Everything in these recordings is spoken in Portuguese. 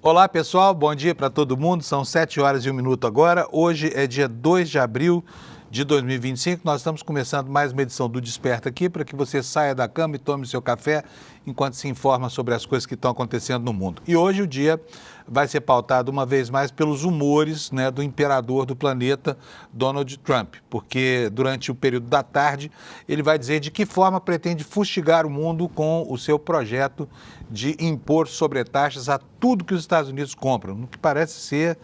Olá pessoal, bom dia para todo mundo, são 7 horas e 1 minuto agora, hoje é dia 2 de abril de 2025, nós estamos começando mais uma edição do Desperta aqui para que você saia da cama e tome seu café enquanto se informa sobre as coisas que estão acontecendo no mundo. E hoje o dia vai ser pautado uma vez mais pelos humores, do imperador do planeta, Donald Trump, porque durante o período da tarde ele vai dizer de que forma pretende fustigar o mundo com o seu projeto de impor sobretaxas a tudo que os Estados Unidos compram, no que parece ser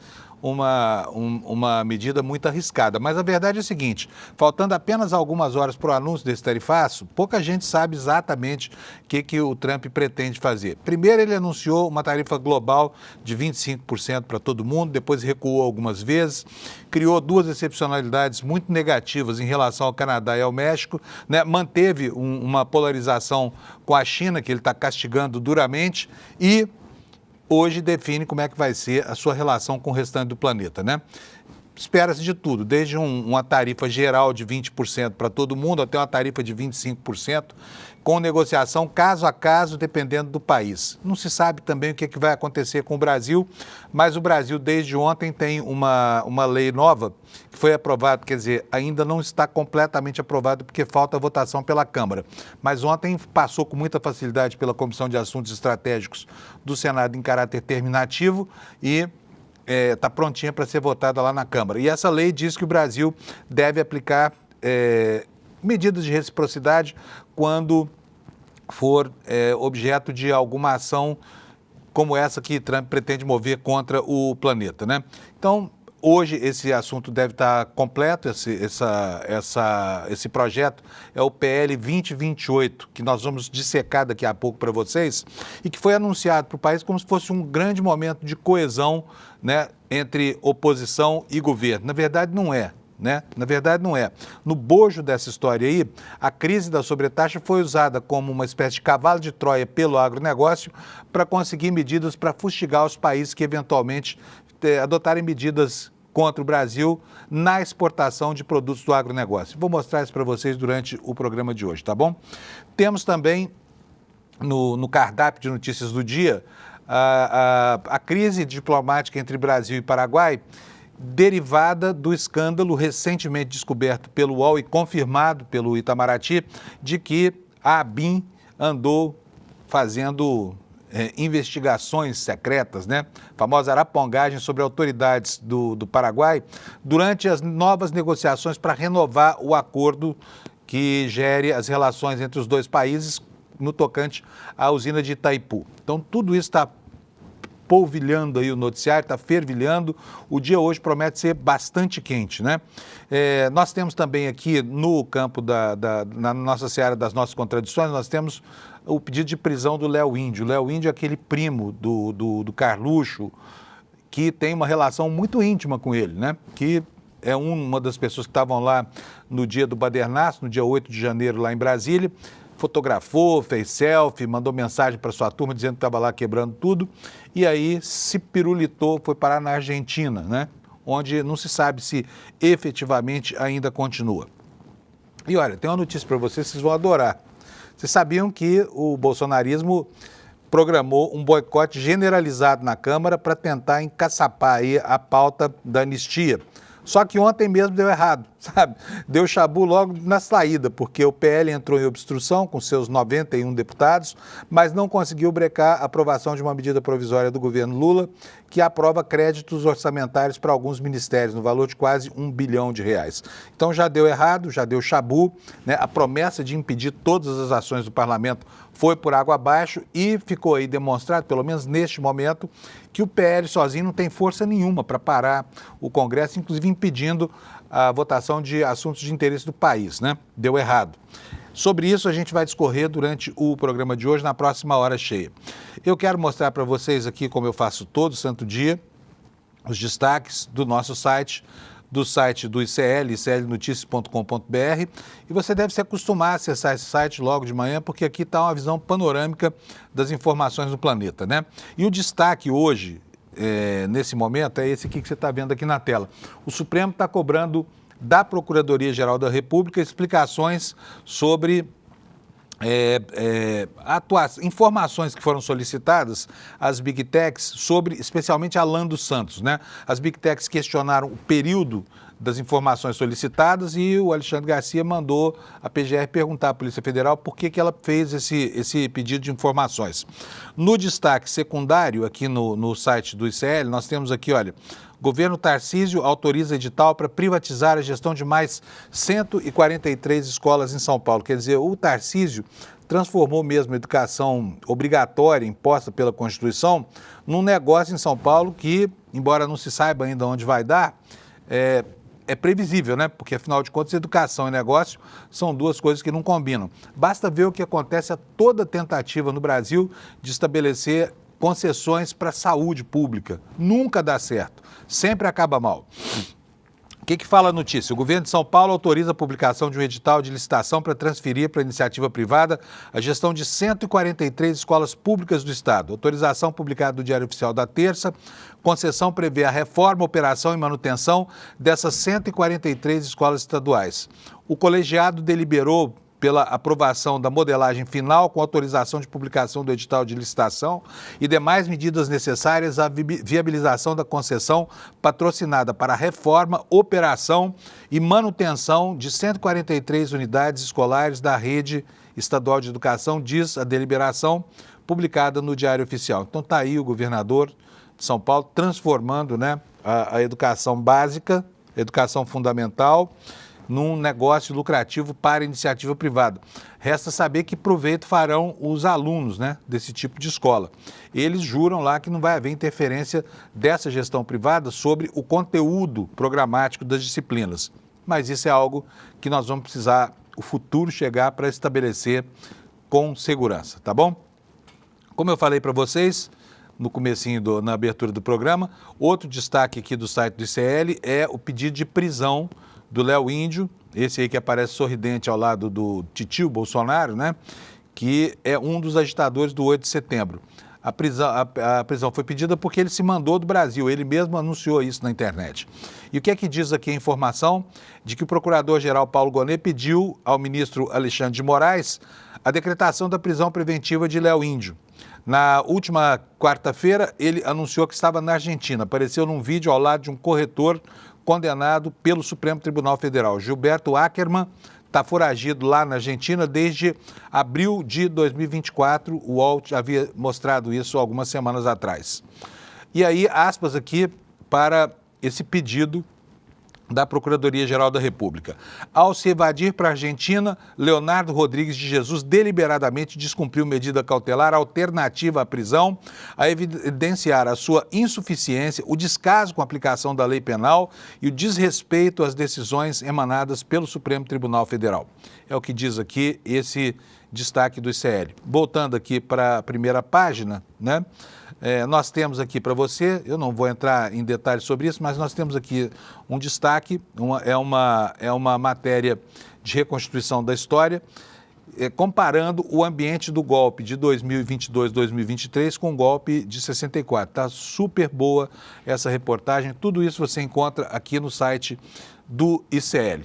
uma medida muito arriscada. Mas a verdade é a seguinte, faltando apenas algumas horas para o anúncio desse tarifaço, pouca gente sabe exatamente o que o Trump pretende fazer. Primeiro ele anunciou uma tarifa global de 25% para todo mundo, depois recuou algumas vezes, criou duas excepcionalidades muito negativas em relação ao Canadá e ao México, manteve uma polarização com a China, que ele está castigando duramente, e hoje define como é que vai ser a sua relação com o restante do planeta, Espera-se de tudo, desde uma tarifa geral de 20% para todo mundo até uma tarifa de 25%, com negociação caso a caso, dependendo do país. Não se sabe também o que vai acontecer com o Brasil, mas o Brasil desde ontem tem uma lei nova que foi aprovada, quer dizer, ainda não está completamente aprovado porque falta votação pela Câmara. Mas ontem passou com muita facilidade pela Comissão de Assuntos Estratégicos do Senado em caráter terminativo e está prontinha para ser votada lá na Câmara. E essa lei diz que o Brasil deve aplicar medidas de reciprocidade quando for objeto de alguma ação como essa que Trump pretende mover contra o planeta, Então, hoje esse assunto deve estar completo, esse projeto é o PL 2028, que nós vamos dissecar daqui a pouco para vocês, e que foi anunciado para o país como se fosse um grande momento de coesão, entre oposição e governo. Na verdade, não é. Na verdade, não é. No bojo dessa história aí, a crise da sobretaxa foi usada como uma espécie de cavalo de Troia pelo agronegócio para conseguir medidas para fustigar os países que eventualmente adotarem medidas contra o Brasil na exportação de produtos do agronegócio. Vou mostrar isso para vocês durante o programa de hoje, tá bom? Temos também no cardápio de notícias do dia a crise diplomática entre Brasil e Paraguai, derivada do escândalo recentemente descoberto pelo UOL e confirmado pelo Itamaraty, de que a ABIN andou fazendo investigações secretas, famosa arapongagem sobre autoridades do Paraguai, durante as novas negociações para renovar o acordo que gere as relações entre os dois países no tocante à usina de Itaipu. Então, tudo isso está polvilhando aí o noticiário, está fervilhando. O dia hoje promete ser bastante quente, nós temos também aqui no campo na nossa seara das nossas contradições, nós temos o pedido de prisão do Léo Índio. O Léo Índio é aquele primo do Carluxo, que tem uma relação muito íntima com ele, que é uma das pessoas que estavam lá no dia do Badernaço, no dia 8 de janeiro lá em Brasília, fotografou, fez selfie, mandou mensagem para sua turma dizendo que estava lá quebrando tudo, e aí se pirulitou, foi parar na Argentina, onde não se sabe se efetivamente ainda continua. E olha, tem uma notícia para vocês vão adorar. Vocês sabiam que o bolsonarismo programou um boicote generalizado na Câmara para tentar encaçapar aí a pauta da anistia. Só que ontem mesmo deu errado, Deu chabu logo na saída, porque o PL entrou em obstrução com seus 91 deputados, mas não conseguiu brecar a aprovação de uma medida provisória do governo Lula, que aprova créditos orçamentários para alguns ministérios, no valor de quase R$1 bilhão. Então já deu errado, já deu chabu, A promessa de impedir todas as ações do parlamento foi por água abaixo e ficou aí demonstrado, pelo menos neste momento, que o PL sozinho não tem força nenhuma para parar o Congresso, inclusive impedindo a votação de assuntos de interesse do país, Deu errado. Sobre isso a gente vai discorrer durante o programa de hoje, na próxima hora cheia. Eu quero mostrar para vocês aqui, como eu faço todo santo dia, os destaques do nosso site, do site do ICL, iclnoticias.com.br, e você deve se acostumar a acessar esse site logo de manhã, porque aqui está uma visão panorâmica das informações do planeta, E o destaque hoje, nesse momento, é esse aqui que você está vendo aqui na tela. O Supremo está cobrando da Procuradoria-Geral da República explicações sobre informações que foram solicitadas às Big Techs sobre, especialmente a Lando Santos, né? As Big Techs questionaram o período das informações solicitadas e o Alexandre Garcia mandou a PGR perguntar à Polícia Federal por que ela fez esse pedido de informações. No destaque secundário, aqui no site do ICL, nós temos aqui, olha, governo Tarcísio autoriza edital para privatizar a gestão de mais 143 escolas em São Paulo. Quer dizer, o Tarcísio transformou mesmo a educação obrigatória imposta pela Constituição num negócio em São Paulo que, embora não se saiba ainda onde vai dar, é previsível, né? Porque, afinal de contas, educação e negócio são duas coisas que não combinam. Basta ver o que acontece a toda tentativa no Brasil de estabelecer concessões para a saúde pública. Nunca dá certo, sempre acaba mal. O que fala a notícia? O governo de São Paulo autoriza a publicação de um edital de licitação para transferir para a iniciativa privada a gestão de 143 escolas públicas do Estado. Autorização publicada no Diário Oficial da terça. Concessão prevê a reforma, operação e manutenção dessas 143 escolas estaduais. O colegiado deliberou pela aprovação da modelagem final com autorização de publicação do edital de licitação e demais medidas necessárias à viabilização da concessão patrocinada para a reforma, operação e manutenção de 143 unidades escolares da rede estadual de educação, diz a deliberação publicada no Diário Oficial. Então está aí o governador de São Paulo transformando, né, a educação básica, educação fundamental, num negócio lucrativo para iniciativa privada. Resta saber que proveito farão os alunos, né, desse tipo de escola. Eles juram lá que não vai haver interferência dessa gestão privada sobre o conteúdo programático das disciplinas. Mas isso é algo que nós vamos precisar, o futuro chegar para estabelecer com segurança, tá bom? Como eu falei para vocês no comecinho, na abertura do programa, outro destaque aqui do site do ICL é o pedido de prisão do Léo Índio, esse aí que aparece sorridente ao lado do titio Bolsonaro, né? Que é um dos agitadores do 8 de setembro. A prisão foi pedida porque ele se mandou do Brasil, ele mesmo anunciou isso na internet. E o que é que diz aqui a informação? De que o procurador-geral Paulo Gonet pediu ao ministro Alexandre de Moraes a decretação da prisão preventiva de Léo Índio. Na última quarta-feira, ele anunciou que estava na Argentina. Apareceu num vídeo ao lado de um corretor condenado pelo Supremo Tribunal Federal. Gilberto Ackerman está foragido lá na Argentina desde abril de 2024. O UOL havia mostrado isso algumas semanas atrás. E aí, aspas aqui para esse pedido da Procuradoria-Geral da República. Ao se evadir para a Argentina, Leonardo Rodrigues de Jesus deliberadamente descumpriu medida cautelar alternativa à prisão, a evidenciar a sua insuficiência, o descaso com a aplicação da lei penal e o desrespeito às decisões emanadas pelo Supremo Tribunal Federal. É o que diz aqui esse destaque do ICL. Voltando aqui para a primeira página, né? Nós temos aqui para você, eu não vou entrar em detalhes sobre isso, mas nós temos aqui um destaque, é uma matéria de reconstituição da história, comparando o ambiente do golpe de 2022-2023 com o golpe de 64. Está super boa essa reportagem, tudo isso você encontra aqui no site do ICL.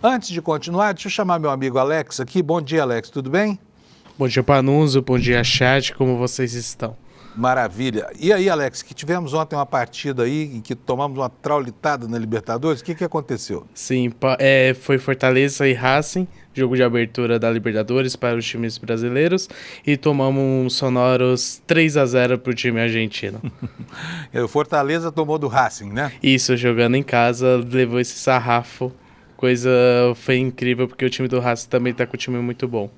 Antes de continuar, deixa eu chamar meu amigo Alex aqui. Bom dia, Alex, tudo bem? Bom dia, Panunzio, bom dia, chat, como vocês estão? Maravilha. E aí, Alex, que tivemos ontem uma partida aí em que tomamos uma traulitada na Libertadores, o que aconteceu? Sim, foi Fortaleza e Racing, jogo de abertura da Libertadores para os times brasileiros, e tomamos uns sonoros 3-0 para o time argentino. O Fortaleza tomou do Racing, né? Isso, jogando em casa, levou esse sarrafo. Foi incrível, porque o time do Racing também está com um time muito bom.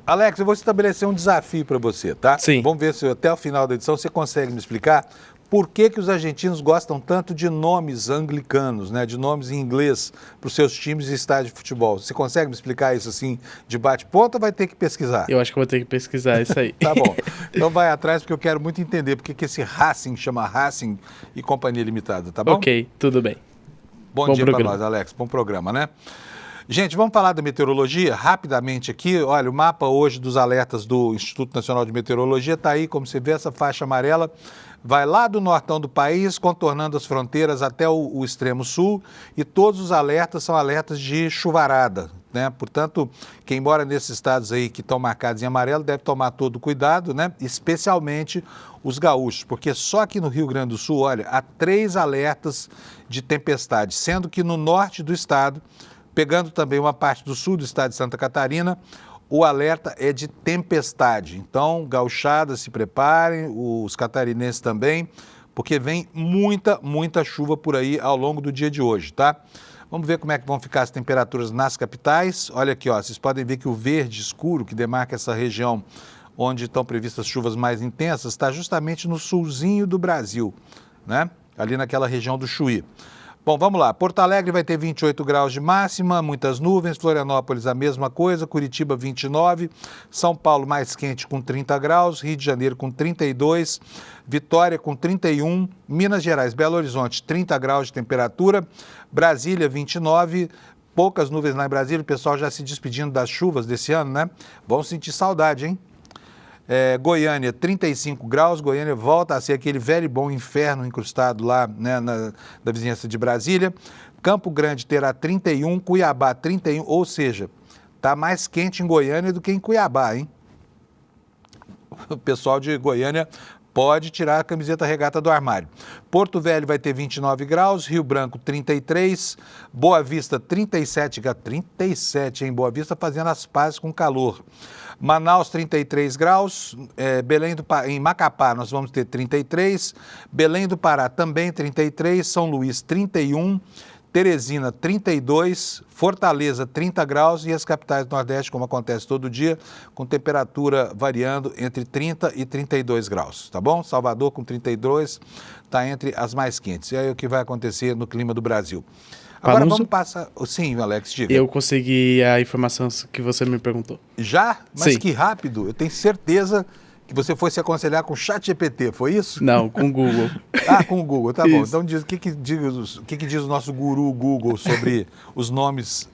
Alex, eu vou estabelecer um desafio para você, tá? Sim. Vamos ver se até o final da edição você consegue me explicar por que os argentinos gostam tanto de nomes anglicanos, né? De nomes em inglês para os seus times e estádio de futebol. Você consegue me explicar isso assim de bate-ponto ou vai ter que pesquisar? Eu acho que vou ter que pesquisar isso aí. Tá bom. Então vai atrás porque eu quero muito entender por que esse Racing chama Racing e Companhia Limitada, tá bom? Ok, tudo bem. Bom dia para nós, Alex. Bom programa, né? Gente, vamos falar da meteorologia rapidamente aqui. Olha, o mapa hoje dos alertas do Instituto Nacional de Meteorologia está aí, como você vê, essa faixa amarela vai lá do nortão do país, contornando as fronteiras até o extremo sul, e todos os alertas são alertas de chuvarada. né? Portanto, quem mora nesses estados aí que estão marcados em amarelo deve tomar todo o cuidado, né? Especialmente os gaúchos, porque só aqui no Rio Grande do Sul, olha, há 3 alertas de tempestade, sendo que no norte do estado, pegando também uma parte do sul do estado de Santa Catarina, o alerta é de tempestade. Então, gauchadas, se preparem, os catarinenses também, porque vem muita chuva por aí ao longo do dia de hoje, tá? Vamos ver como é que vão ficar as temperaturas nas capitais. Olha aqui, ó, vocês podem ver que o verde escuro, que demarca essa região onde estão previstas chuvas mais intensas, está justamente no sulzinho do Brasil, né? Ali naquela região do Chuí. Bom, vamos lá. Porto Alegre vai ter 28 graus de máxima, muitas nuvens. Florianópolis a mesma coisa, Curitiba 29, São Paulo mais quente com 30 graus, Rio de Janeiro com 32, Vitória com 31, Minas Gerais, Belo Horizonte 30 graus de temperatura, Brasília 29, poucas nuvens lá em Brasília, o pessoal já se despedindo das chuvas desse ano, né? Vão sentir saudade, hein? Goiânia, 35 graus, Goiânia volta a ser aquele velho e bom inferno incrustado lá, né, na vizinhança de Brasília. Campo Grande terá 31, Cuiabá 31, ou seja, está mais quente em Goiânia do que em Cuiabá, hein? O pessoal de Goiânia pode tirar a camiseta regata do armário. Porto Velho vai ter 29 graus, Rio Branco 33, Boa Vista 37, 37 em Boa Vista fazendo as pazes com calor. Manaus 33 graus, em Macapá nós vamos ter 33, Belém do Pará também 33, São Luís 31, Teresina 32, Fortaleza 30 graus e as capitais do Nordeste, como acontece todo dia, com temperatura variando entre 30 e 32 graus, tá bom? Salvador com 32 está entre as mais quentes. E aí o que vai acontecer no clima do Brasil? Agora Panuso? vamos passar... Sim, Alex, diga. Eu consegui a informação que você me perguntou. Já? Mas Sim. que rápido. Eu tenho certeza que você foi se aconselhar com o ChatGPT, foi isso? Não, com o Google. Ah, com o Google, tá bom. Isso. Então diz, o que diz o nosso guru Google sobre os nomes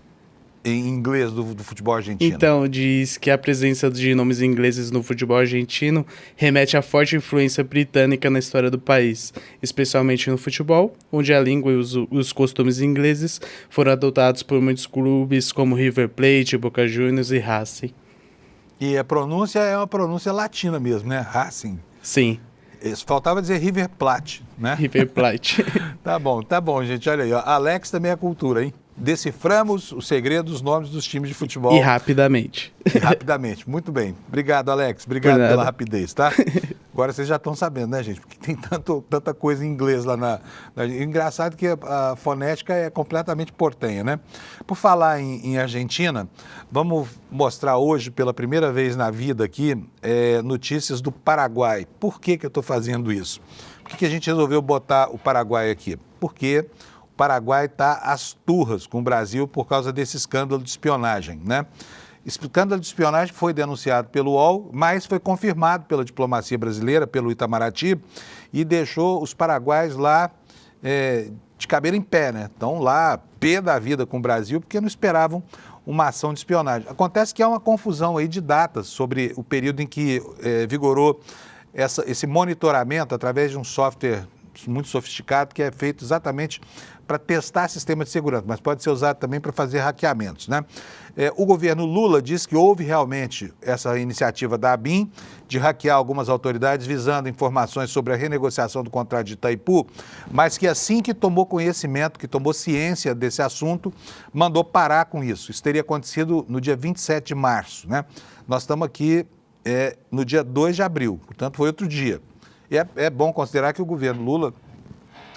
em inglês do futebol argentino? Então, diz que a presença de nomes ingleses no futebol argentino remete à forte influência britânica na história do país, especialmente no futebol, onde a língua e os costumes ingleses foram adotados por muitos clubes como River Plate, Boca Juniors e Racing. E a pronúncia é uma pronúncia latina mesmo, né? Racing. Sim, Faltava dizer River Plate, né? River Plate. Tá bom, gente. Olha aí, ó. Alex também é cultura, hein? Deciframos o segredo dos nomes dos times de futebol. E rapidamente. Rapidamente. Muito bem. Obrigado, Alex. Obrigado pela rapidez, tá? Agora vocês já estão sabendo, né, gente? Porque tem tanta coisa em inglês lá na... Engraçado que a fonética é completamente portenha, né? Por falar em Argentina, vamos mostrar hoje, pela primeira vez na vida aqui, notícias do Paraguai. Por que eu estou fazendo isso? Por que a gente resolveu botar o Paraguai aqui? Porque o Paraguai está às turras com o Brasil por causa desse escândalo de espionagem, né? Escândalo de espionagem foi denunciado pelo UOL, mas foi confirmado pela diplomacia brasileira, pelo Itamaraty, e deixou os paraguaios lá de cabelo em pé, né? Estão lá, pé da vida com o Brasil, porque não esperavam uma ação de espionagem. Acontece que há uma confusão aí de datas sobre o período em que vigorou esse monitoramento através de um software muito sofisticado que é feito exatamente para testar sistemas de segurança, mas pode ser usado também para fazer hackeamentos, né? O governo Lula diz que houve realmente essa iniciativa da ABIN de hackear algumas autoridades visando informações sobre a renegociação do contrato de Itaipu, mas que assim que tomou conhecimento, que tomou ciência desse assunto, mandou parar com isso. Isso teria acontecido no dia 27 de março, né? Nós estamos aqui no dia 2 de abril, portanto foi outro dia. E é bom considerar que o governo Lula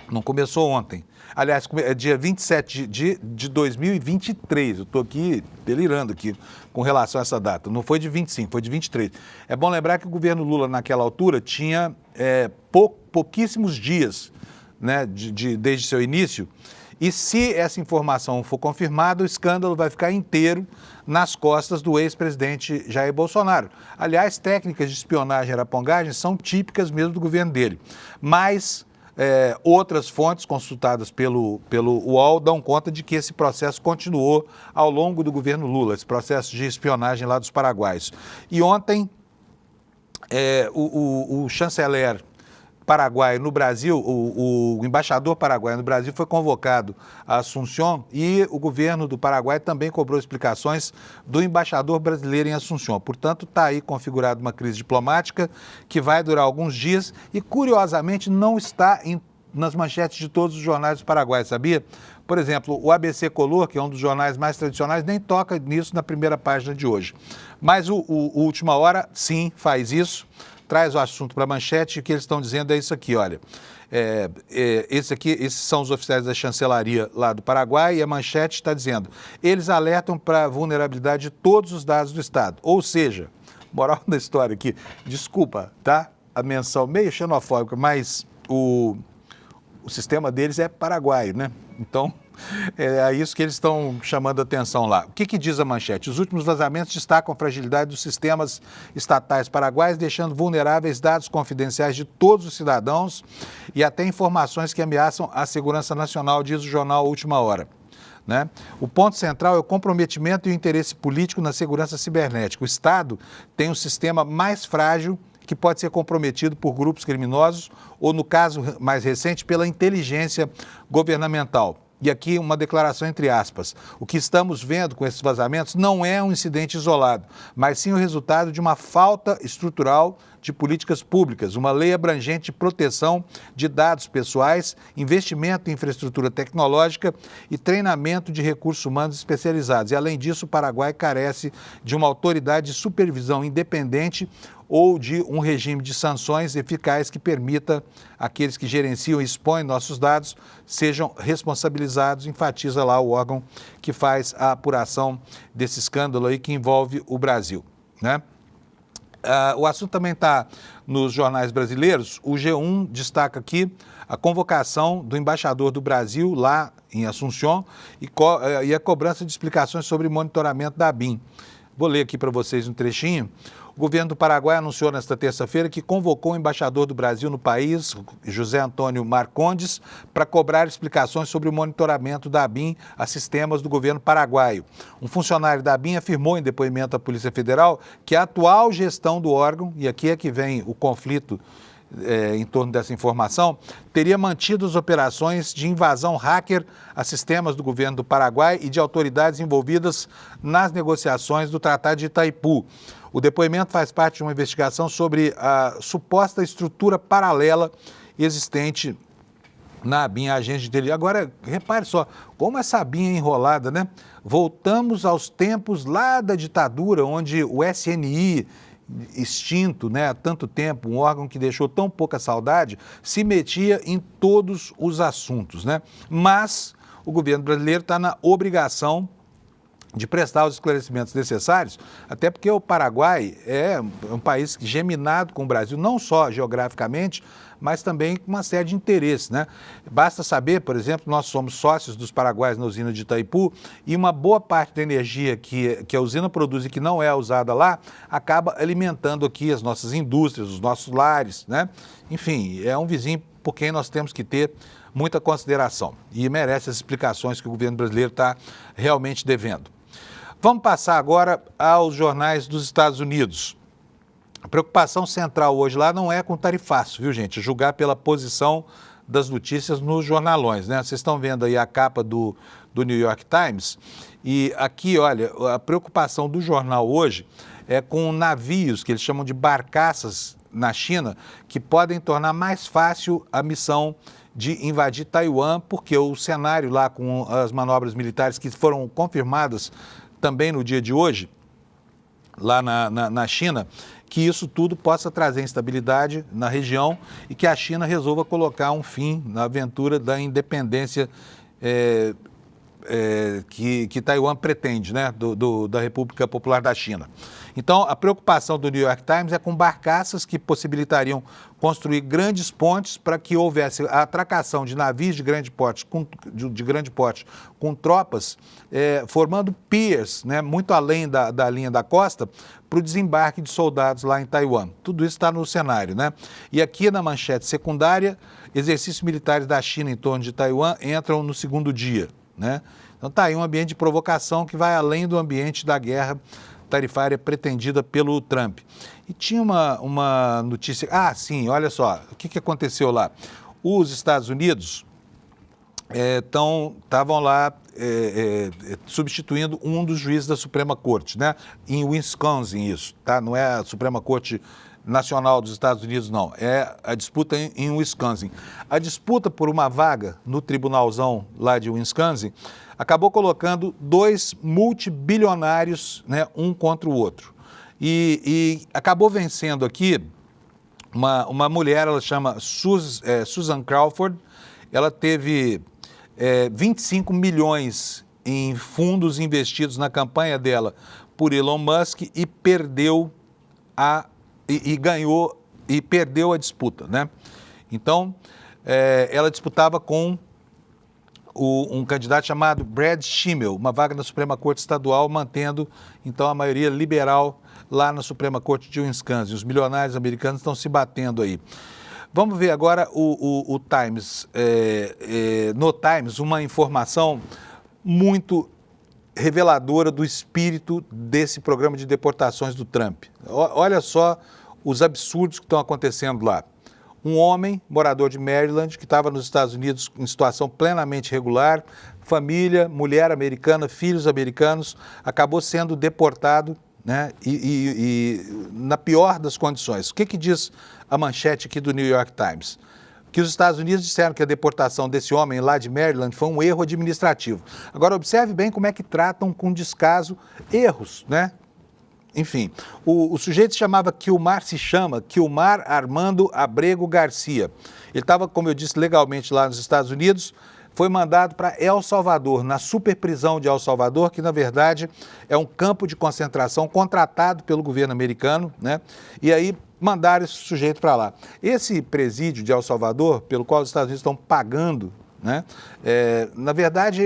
não começou ontem. Aliás, é dia 27 de 2023. Eu estou aqui delirando aqui com relação a essa data. Não foi de 25, foi de 23. É bom lembrar que o governo Lula, naquela altura, tinha pouquíssimos dias, né, desde seu início. E se essa informação for confirmada, o escândalo vai ficar inteiro nas costas do ex-presidente Jair Bolsonaro. Aliás, técnicas de espionagem e arapongagem são típicas mesmo do governo dele. Mas outras fontes consultadas pelo UOL dão conta de que esse processo continuou ao longo do governo Lula, esse processo de espionagem lá dos paraguaios. E ontem, o chanceler paraguaio no Brasil, o embaixador paraguaio no Brasil foi convocado a Assunção e o governo do Paraguai também cobrou explicações do embaixador brasileiro em Assunção. Portanto, está aí configurada uma crise diplomática que vai durar alguns dias e, curiosamente, não está nas manchetes de todos os jornais do Paraguai, sabia? Por exemplo, o ABC Color, que é um dos jornais mais tradicionais, nem toca nisso na primeira página de hoje. Mas o Última Hora, sim, faz isso, traz o assunto para a manchete e o que eles estão dizendo é isso aqui, olha. Esses são os oficiais da chancelaria lá do Paraguai e a manchete está dizendo, eles alertam para a vulnerabilidade de todos os dados do Estado. Ou seja, moral da história aqui, desculpa, tá? A menção meio xenofóbica, mas o sistema deles é paraguaio, né? Então, é isso que eles estão chamando a atenção lá. O que diz a manchete? Os últimos vazamentos destacam a fragilidade dos sistemas estatais paraguaios, deixando vulneráveis dados confidenciais de todos os cidadãos e até informações que ameaçam a segurança nacional, diz o jornal Última Hora. Né? O ponto central é o comprometimento e o interesse político na segurança cibernética. O Estado tem um sistema mais frágil que pode ser comprometido por grupos criminosos ou, no caso mais recente, pela inteligência governamental. E aqui uma declaração entre aspas. O que estamos vendo com esses vazamentos não é um incidente isolado, mas sim o resultado de uma falta estrutural de políticas públicas, uma lei abrangente de proteção de dados pessoais, investimento em infraestrutura tecnológica e treinamento de recursos humanos especializados. E, além disso, o Paraguai carece de uma autoridade de supervisão independente ou de um regime de sanções eficaz que permita aqueles que gerenciam e expõem nossos dados sejam responsabilizados, enfatiza lá o órgão que faz a apuração desse escândalo aí que envolve o Brasil, né? O assunto também está nos jornais brasileiros. O G1 destaca aqui a convocação do embaixador do Brasil lá em Assunção e a cobrança de explicações sobre monitoramento da ABIN. Vou ler aqui para vocês um trechinho. O governo do Paraguai anunciou nesta terça-feira que convocou o embaixador do Brasil no país, José Antônio Marcondes, para cobrar explicações sobre o monitoramento da ABIN a sistemas do governo paraguaio. Um funcionário da ABIN afirmou em depoimento à Polícia Federal que a atual gestão do órgão, e aqui é que vem o conflito em torno dessa informação, teria mantido as operações de invasão hacker a sistemas do governo do Paraguai e de autoridades envolvidas nas negociações do Tratado de Itaipu. O depoimento faz parte de uma investigação sobre a suposta estrutura paralela existente na ABIN, a agência de inteligência. Agora, repare só, como essa ABIN é enrolada, né? Voltamos aos tempos lá da ditadura, onde o SNI, extinto, né, há tanto tempo, um órgão que deixou tão pouca saudade, se metia em todos os assuntos, né? Mas o governo brasileiro está na obrigação de prestar os esclarecimentos necessários, até porque o Paraguai é um país geminado com o Brasil, não só geograficamente, mas também com uma série de interesses, né? Basta saber, por exemplo, nós somos sócios dos paraguaios na usina de Itaipu e uma boa parte da energia que a usina produz e que não é usada lá, acaba alimentando aqui as nossas indústrias, os nossos lares, né? Enfim, é um vizinho por quem nós temos que ter muita consideração e merece as explicações que o governo brasileiro está realmente devendo. Vamos passar agora aos jornais dos Estados Unidos. A preocupação central hoje lá não é com tarifaço, viu, gente? Julgar pela posição das notícias nos jornalões, né? Vocês estão vendo aí a capa do New York Times e aqui, olha, a preocupação do jornal hoje é com navios, que eles chamam de barcaças na China, que podem tornar mais fácil a missão de invadir Taiwan, porque o cenário lá com as manobras militares que foram confirmadas também no dia de hoje, lá na China, que isso tudo possa trazer instabilidade na região e que a China resolva colocar um fim na aventura da independência que Taiwan pretende, né, da República Popular da China. Então, a preocupação do New York Times é com barcaças que possibilitariam construir grandes pontes para que houvesse a atracação de navios de grande porte com tropas, formando piers, né, muito além da linha da costa, para o desembarque de soldados lá em Taiwan. Tudo isso está no cenário, né? E aqui na manchete secundária, exercícios militares da China em torno de Taiwan entram no segundo dia, né? Então está aí um ambiente de provocação que vai além do ambiente da guerra tarifária pretendida pelo Trump. E tinha uma notícia... Ah, sim, olha só, o que aconteceu lá? Os Estados Unidos estavam lá substituindo um dos juízes da Suprema Corte, né? Em Wisconsin isso, tá? Não é a Suprema Corte Nacional dos Estados Unidos, não. É a disputa em Wisconsin. A disputa por uma vaga no tribunalzão lá de Wisconsin acabou colocando dois multibilionários, né, um contra o outro. E acabou vencendo aqui uma mulher, ela chama Susan Crawford. Ela teve 25 milhões em fundos investidos na campanha dela por Elon Musk e perdeu perdeu a disputa, né? Então, ela disputava com um candidato chamado Brad Schimmel, uma vaga na Suprema Corte Estadual, mantendo, então, a maioria liberal lá na Suprema Corte de Wisconsin. Os milionários americanos estão se batendo aí. Vamos ver agora o Times. No Times, uma informação muito reveladora do espírito desse programa de deportações do Trump. Olha só os absurdos que estão acontecendo lá. Um homem, morador de Maryland, que estava nos Estados Unidos em situação plenamente regular, família, mulher americana, filhos americanos, acabou sendo deportado, né, e na pior das condições. O que diz a manchete aqui do New York Times? Que os Estados Unidos disseram que a deportação desse homem lá de Maryland foi um erro administrativo. Agora, observe bem como é que tratam com descaso erros, né? Enfim, o sujeito se chama Kilmar Armando Abrego Garcia. Ele estava, como eu disse, legalmente lá nos Estados Unidos, foi mandado para El Salvador, na superprisão de El Salvador, que na verdade é um campo de concentração contratado pelo governo americano, né? E aí mandaram esse sujeito para lá. Esse presídio de El Salvador, pelo qual os Estados Unidos estão pagando, né? Na verdade,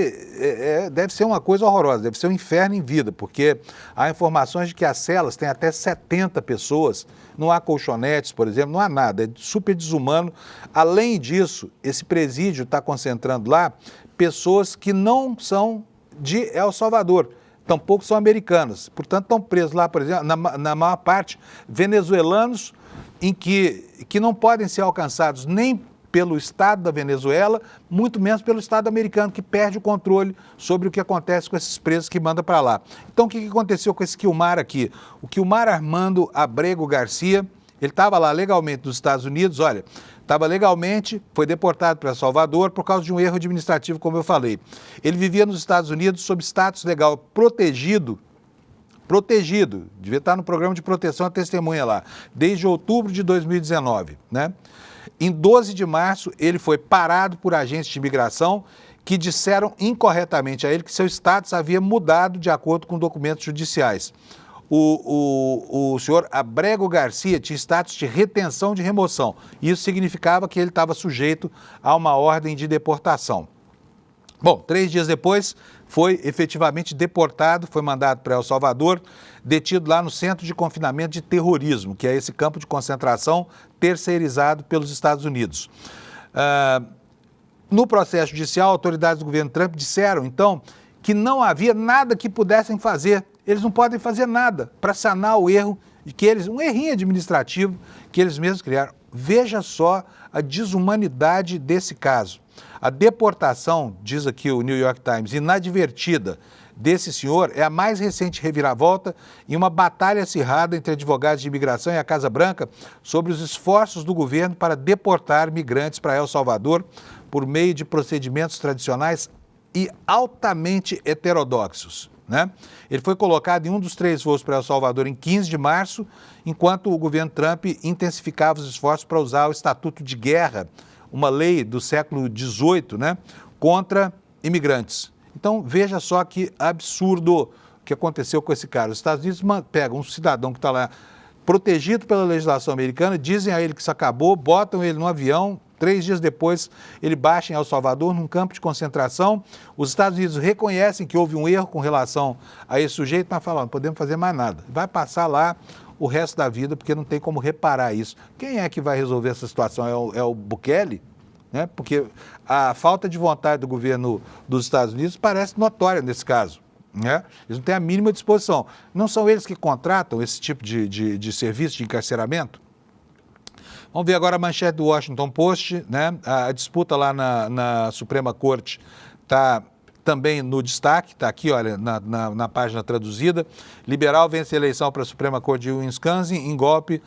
deve ser uma coisa horrorosa, deve ser um inferno em vida, porque há informações de que as celas têm até 70 pessoas, não há colchonetes, por exemplo, não há nada, é super desumano. Além disso, esse presídio está concentrando lá pessoas que não são de El Salvador, tampouco são americanas, portanto estão presos lá, por exemplo, na maior parte, venezuelanos que não podem ser alcançados nem pelo Estado da Venezuela, muito menos pelo Estado americano, que perde o controle sobre o que acontece com esses presos que manda para lá. Então, o que aconteceu com esse Kilmar aqui? O Kilmar Armando Abrego Garcia, ele estava lá legalmente nos Estados Unidos, olha, estava legalmente, foi deportado para Salvador por causa de um erro administrativo, como eu falei. Ele vivia nos Estados Unidos sob status legal protegido, devia estar no programa de proteção à testemunha lá, desde outubro de 2019, né? Em 12 de março, ele foi parado por agentes de imigração que disseram incorretamente a ele que seu status havia mudado de acordo com documentos judiciais. O senhor Abrego Garcia tinha status de retenção de remoção. Isso significava que ele estava sujeito a uma ordem de deportação. Bom, 3 dias depois, foi efetivamente deportado, foi mandado para El Salvador, detido lá no Centro de Confinamento de Terrorismo, que é esse campo de concentração terceirizado pelos Estados Unidos. No processo judicial, autoridades do governo Trump disseram, então, que não havia nada que pudessem fazer. Eles não podem fazer nada para sanar o erro, um errinho administrativo que eles mesmos criaram. Veja só a deshumanidade desse caso. A deportação, diz aqui o New York Times, inadvertida desse senhor é a mais recente reviravolta em uma batalha acirrada entre advogados de imigração e a Casa Branca sobre os esforços do governo para deportar migrantes para El Salvador por meio de procedimentos tradicionais e altamente heterodoxos, né? Ele foi colocado em um dos 3 voos para El Salvador em 15 de março, enquanto o governo Trump intensificava os esforços para usar o Estatuto de Guerra, uma lei do século XVIII, né, contra imigrantes. Então, veja só que absurdo o que aconteceu com esse cara. Os Estados Unidos pegam um cidadão que está lá protegido pela legislação americana, dizem a ele que isso acabou, botam ele no avião, 3 dias depois ele baixa em El Salvador, num campo de concentração. Os Estados Unidos reconhecem que houve um erro com relação a esse sujeito, mas falam, não podemos fazer mais nada. Vai passar lá o resto da vida, porque não tem como reparar isso. Quem é que vai resolver essa situação? É o Bukele? Né? Porque a falta de vontade do governo dos Estados Unidos parece notória nesse caso. né? Eles não têm a mínima disposição. Não são eles que contratam esse tipo de serviço de encarceramento? Vamos ver agora a manchete do Washington Post, né? A disputa lá na Suprema Corte está também no destaque, está aqui, olha, na página traduzida. Liberal vence a eleição para a Suprema Corte de Wisconsin em golpe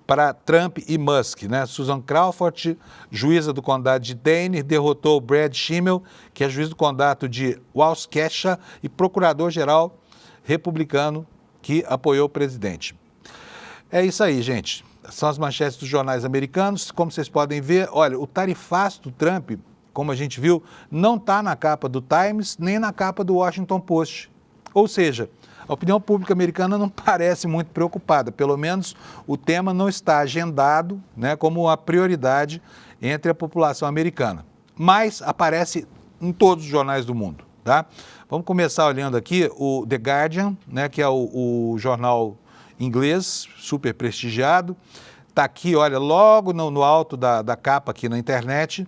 para Trump e Musk, né? Susan Crawford, juíza do condado de Dane, derrotou Brad Schimmel, que é juiz do condado de Waukesha e procurador-geral republicano que apoiou o presidente. É isso aí, gente. São as manchetes dos jornais americanos. Como vocês podem ver, olha, o tarifaço do Trump, como a gente viu, não está na capa do Times nem na capa do Washington Post. Ou seja, a opinião pública americana não parece muito preocupada, pelo menos o tema não está agendado, né, como uma prioridade entre a população americana. Mas aparece em todos os jornais do mundo, tá? Vamos começar olhando aqui o The Guardian, né, que é o jornal inglês, super prestigiado. Está aqui, olha, logo no alto da capa aqui na internet,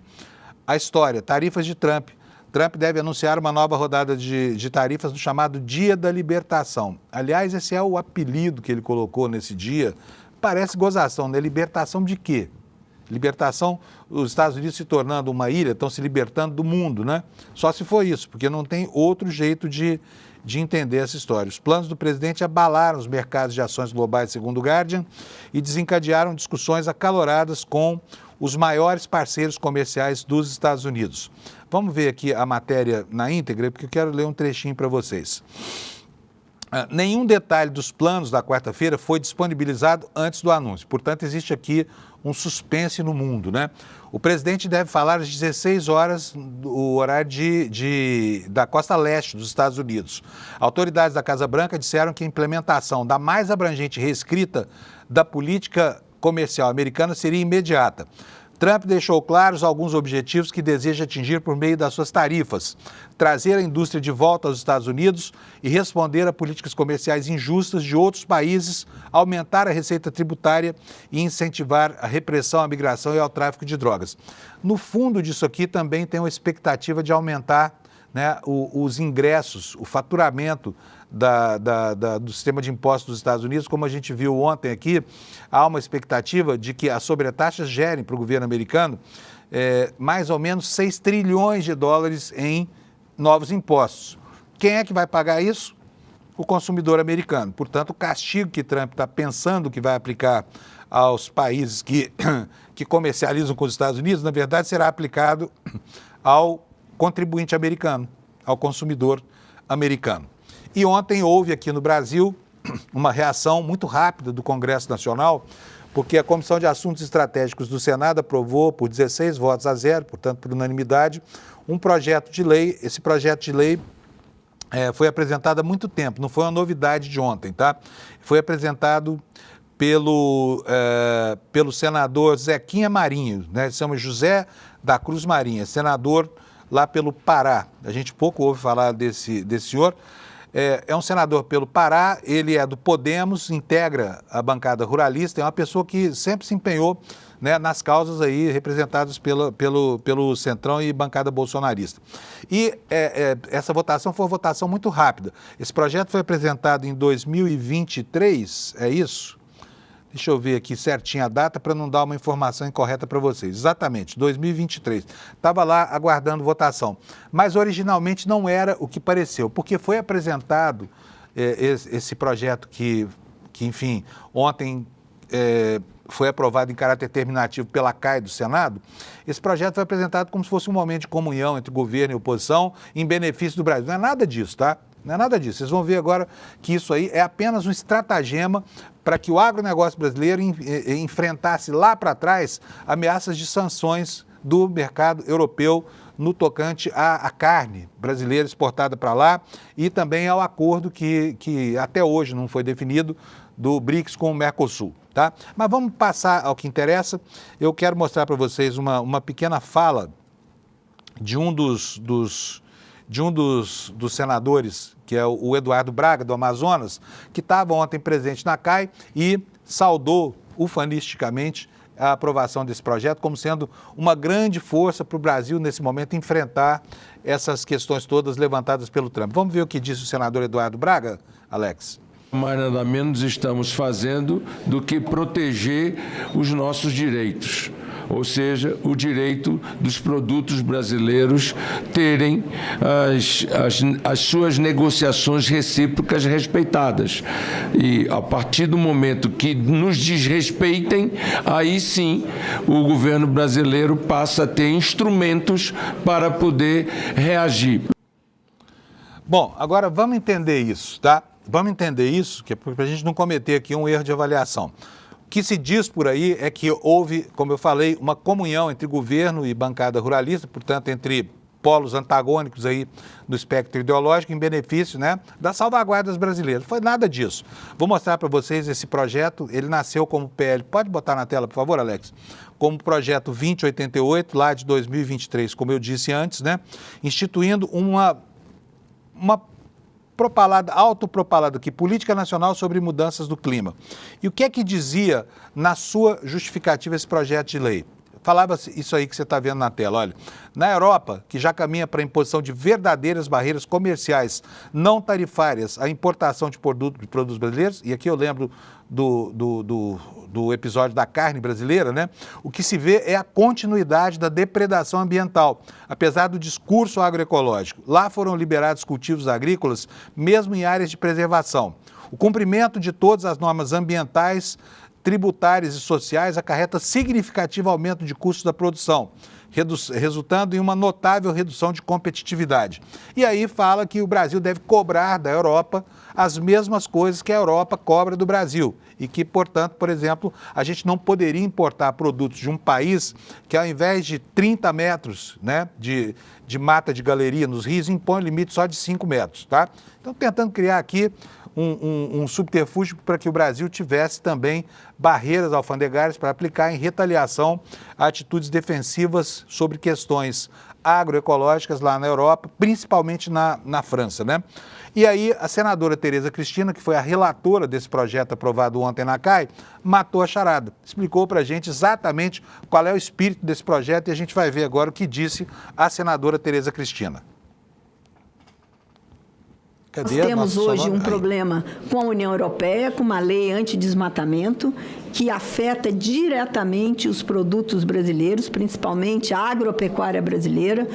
a história, tarifas de Trump. Trump deve anunciar uma nova rodada de tarifas no chamado Dia da Libertação. Aliás, esse é o apelido que ele colocou nesse dia. Parece gozação, né? Libertação de quê? Libertação, os Estados Unidos se tornando uma ilha, estão se libertando do mundo, né? Só se for isso, porque não tem outro jeito de entender essa história. Os planos do presidente abalaram os mercados de ações globais, segundo o Guardian, e desencadearam discussões acaloradas com os maiores parceiros comerciais dos Estados Unidos. Vamos ver aqui a matéria na íntegra, porque eu quero ler um trechinho para vocês. Nenhum detalhe dos planos da quarta-feira foi disponibilizado antes do anúncio. Portanto, existe aqui um suspense no mundo, né? O presidente deve falar às 16 horas, o horário da costa leste dos Estados Unidos. Autoridades da Casa Branca disseram que a implementação da mais abrangente reescrita da política comercial americana seria imediata. Trump deixou claros alguns objetivos que deseja atingir por meio das suas tarifas: trazer a indústria de volta aos Estados Unidos e responder a políticas comerciais injustas de outros países, aumentar a receita tributária e incentivar a repressão à migração e ao tráfico de drogas. No fundo disso aqui também tem uma expectativa de aumentar, né, os ingressos, o faturamento do sistema de impostos dos Estados Unidos. Como a gente viu ontem aqui, há uma expectativa de que as sobretaxas gerem para o governo americano mais ou menos 6 trilhões de dólares em novos impostos. Quem é que vai pagar isso? O consumidor americano. Portanto, o castigo que Trump está pensando que vai aplicar aos países que comercializam com os Estados Unidos, na verdade, será aplicado ao contribuinte americano, ao consumidor americano. E ontem houve aqui no Brasil uma reação muito rápida do Congresso Nacional, porque a Comissão de Assuntos Estratégicos do Senado aprovou por 16 votos a 0, portanto por unanimidade, um projeto de lei. Esse projeto de lei foi apresentado há muito tempo, não foi uma novidade de ontem, tá? Foi apresentado pelo senador Zequinha Marinho, né? Se chama José da Cruz Marinho, senador lá pelo Pará. A gente pouco ouve falar desse senhor. É um senador pelo Pará, ele é do Podemos, integra a bancada ruralista, é uma pessoa que sempre se empenhou, né, nas causas aí representadas pelo Centrão e bancada bolsonarista. E essa votação foi uma votação muito rápida. Esse projeto foi apresentado em 2023, é isso? Deixa eu ver aqui certinho a data para não dar uma informação incorreta para vocês. Exatamente, 2023. Estava lá aguardando votação. Mas originalmente não era o que pareceu, porque foi apresentado esse projeto que enfim, ontem foi aprovado em caráter terminativo pela CAI do Senado. Esse projeto foi apresentado como se fosse um momento de comunhão entre governo e oposição em benefício do Brasil. Não é nada disso, tá? Não é nada disso. Vocês vão ver agora que isso aí é apenas um estratagema para que o agronegócio brasileiro enfrentasse lá para trás ameaças de sanções do mercado europeu no tocante à carne brasileira exportada para lá e também ao acordo que até hoje não foi definido do BRICS com o Mercosul, tá? Mas vamos passar ao que interessa. Eu quero mostrar para vocês uma pequena fala de um dos senadores, que é o Eduardo Braga, do Amazonas, que estava ontem presente na CAI e saudou ufanisticamente a aprovação desse projeto como sendo uma grande força para o Brasil, nesse momento, enfrentar essas questões todas levantadas pelo Trump. Vamos ver o que disse o senador Eduardo Braga, Alex? Mais nada menos estamos fazendo do que proteger os nossos direitos, ou seja, o direito dos produtos brasileiros terem as suas negociações recíprocas respeitadas. E a partir do momento que nos desrespeitem, aí sim o governo brasileiro passa a ter instrumentos para poder reagir. Bom, agora vamos entender isso, tá? Vamos entender isso, que é para a gente não cometer aqui um erro de avaliação. O que se diz por aí é que houve, como eu falei, uma comunhão entre governo e bancada ruralista, portanto, entre polos antagônicos aí no espectro ideológico, em benefício, né, das salvaguardas brasileiras. Foi nada disso. Vou mostrar para vocês esse projeto. Ele nasceu como PL. Pode botar na tela, por favor, Alex? Como projeto 2088, lá de 2023, como eu disse antes, né, instituindo uma autopropalada aqui, Política Nacional sobre Mudanças do Clima. E o que é que dizia na sua justificativa esse projeto de lei? Falava isso aí que você está vendo na tela, olha. Na Europa, que já caminha para a imposição de verdadeiras barreiras comerciais não tarifárias à importação de produtos brasileiros, e aqui eu lembro do episódio da carne brasileira, né? O que se vê é a continuidade da depredação ambiental, apesar do discurso agroecológico. Lá foram liberados cultivos agrícolas, mesmo em áreas de preservação. O cumprimento de todas as normas ambientais, tributárias e sociais acarreta significativo aumento de custos da produção, resultando em uma notável redução de competitividade. E aí fala que o Brasil deve cobrar da Europa as mesmas coisas que a Europa cobra do Brasil e que, portanto, por exemplo, a gente não poderia importar produtos de um país que, ao invés de 30 metros, né, de mata de galeria nos rios, impõe limite só de 5 metros, tá? Então, tentando criar aqui um subterfúgio para que o Brasil tivesse também barreiras alfandegárias para aplicar em retaliação a atitudes defensivas sobre questões agroecológicas lá na Europa, principalmente na França, né? E aí a senadora Tereza Cristina, que foi a relatora desse projeto aprovado ontem na CAI, matou a charada. Explicou para a gente exatamente qual é o espírito desse projeto e a gente vai ver agora o que disse a senadora Tereza Cristina. Nós temos hoje um problema com a União Europeia, com uma lei antidesmatamento que afeta diretamente os produtos brasileiros, principalmente a agropecuária brasileira,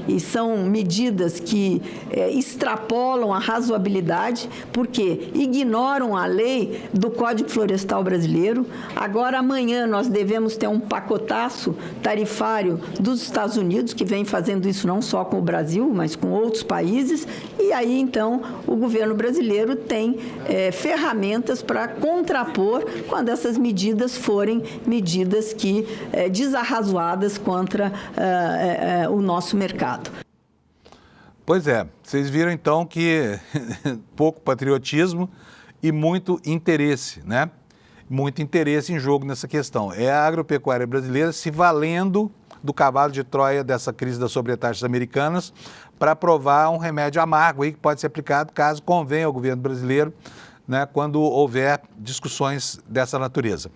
e são medidas que extrapolam a razoabilidade, porque ignoram a lei do Código Florestal brasileiro. Agora, amanhã, nós devemos ter um pacotaço tarifário dos Estados Unidos, que vem fazendo isso não só com o Brasil, mas com outros países, e aí, então, o governo brasileiro tem ferramentas para contrapor quando essas medidas forem medidas que desarrazoadas contra o nosso mercado. Pois é, vocês viram então que pouco patriotismo e muito interesse, né? Muito interesse em jogo nessa questão. É a agropecuária brasileira se valendo do cavalo de Troia dessa crise das sobretaxas americanas para aprovar um remédio amargo aí que pode ser aplicado caso convenha ao governo brasileiro, né, quando houver discussões dessa natureza.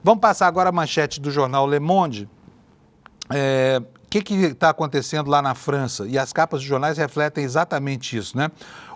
Vamos passar agora a manchete do jornal Le Monde. O que está acontecendo lá na França? E as capas dos jornais refletem exatamente isso, né?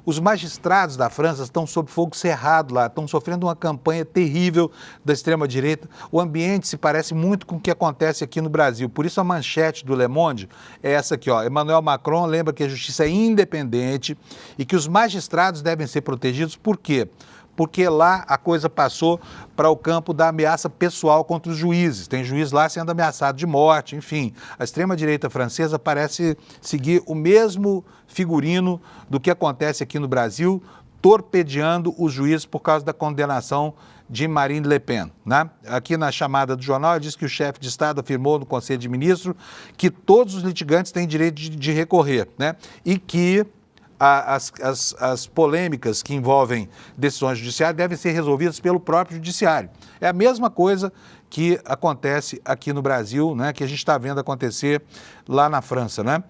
Os magistrados da França estão sob fogo cerrado lá, estão sofrendo uma campanha terrível da extrema-direita. O ambiente se parece muito com o que acontece aqui no Brasil. Por isso a manchete do Le Monde é essa aqui, ó. Emmanuel Macron lembra que a justiça é independente e que os magistrados devem ser protegidos. Por quê? Porque lá a coisa passou para o campo da ameaça pessoal contra os juízes. Tem juiz lá sendo ameaçado de morte, enfim. A extrema-direita francesa parece seguir o mesmo figurino do que acontece aqui no Brasil, torpedeando os juízes por causa da condenação de Marine Le Pen, né? Aqui na chamada do jornal, diz que o chefe de Estado afirmou no Conselho de Ministros que todos os litigantes têm direito de recorrer, né? E que as polêmicas que envolvem decisões judiciais devem ser resolvidas pelo próprio judiciário. É a mesma coisa que acontece aqui no Brasil, né, que a gente está vendo acontecer lá na França, né?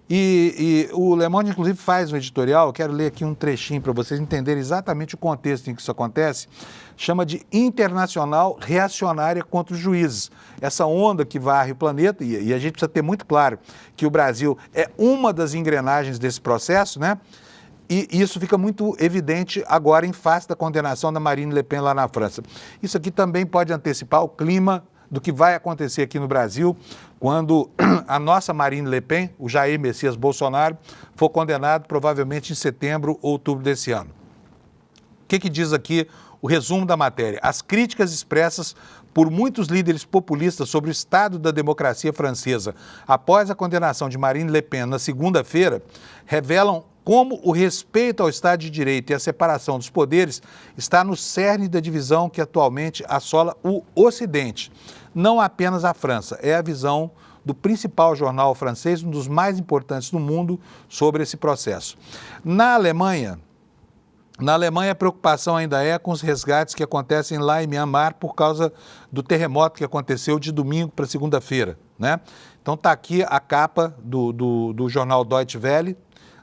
E o Le Monde, inclusive, faz um editorial, eu quero ler aqui um trechinho para vocês entenderem exatamente o contexto em que isso acontece, chama de Internacional Reacionária contra os Juízes. Essa onda que varre o planeta, e a gente precisa ter muito claro que o Brasil é uma das engrenagens desse processo, né? E isso fica muito evidente agora em face da condenação da Marine Le Pen lá na França. Isso aqui também pode antecipar o clima do que vai acontecer aqui no Brasil quando a nossa Marine Le Pen, o Jair Messias Bolsonaro, for condenado provavelmente em setembro ou outubro desse ano. O que diz aqui o resumo da matéria? As críticas expressas por muitos líderes populistas sobre o estado da democracia francesa após a condenação de Marine Le Pen na segunda-feira revelam como o respeito ao Estado de Direito e a separação dos poderes está no cerne da divisão que atualmente assola o Ocidente. Não apenas a França, é a visão do principal jornal francês, um dos mais importantes do mundo, sobre esse processo. Na Alemanha, a preocupação ainda é com os resgates que acontecem lá em Myanmar por causa do terremoto que aconteceu de domingo para segunda-feira, né? Então está aqui a capa do jornal Deutsche Welle,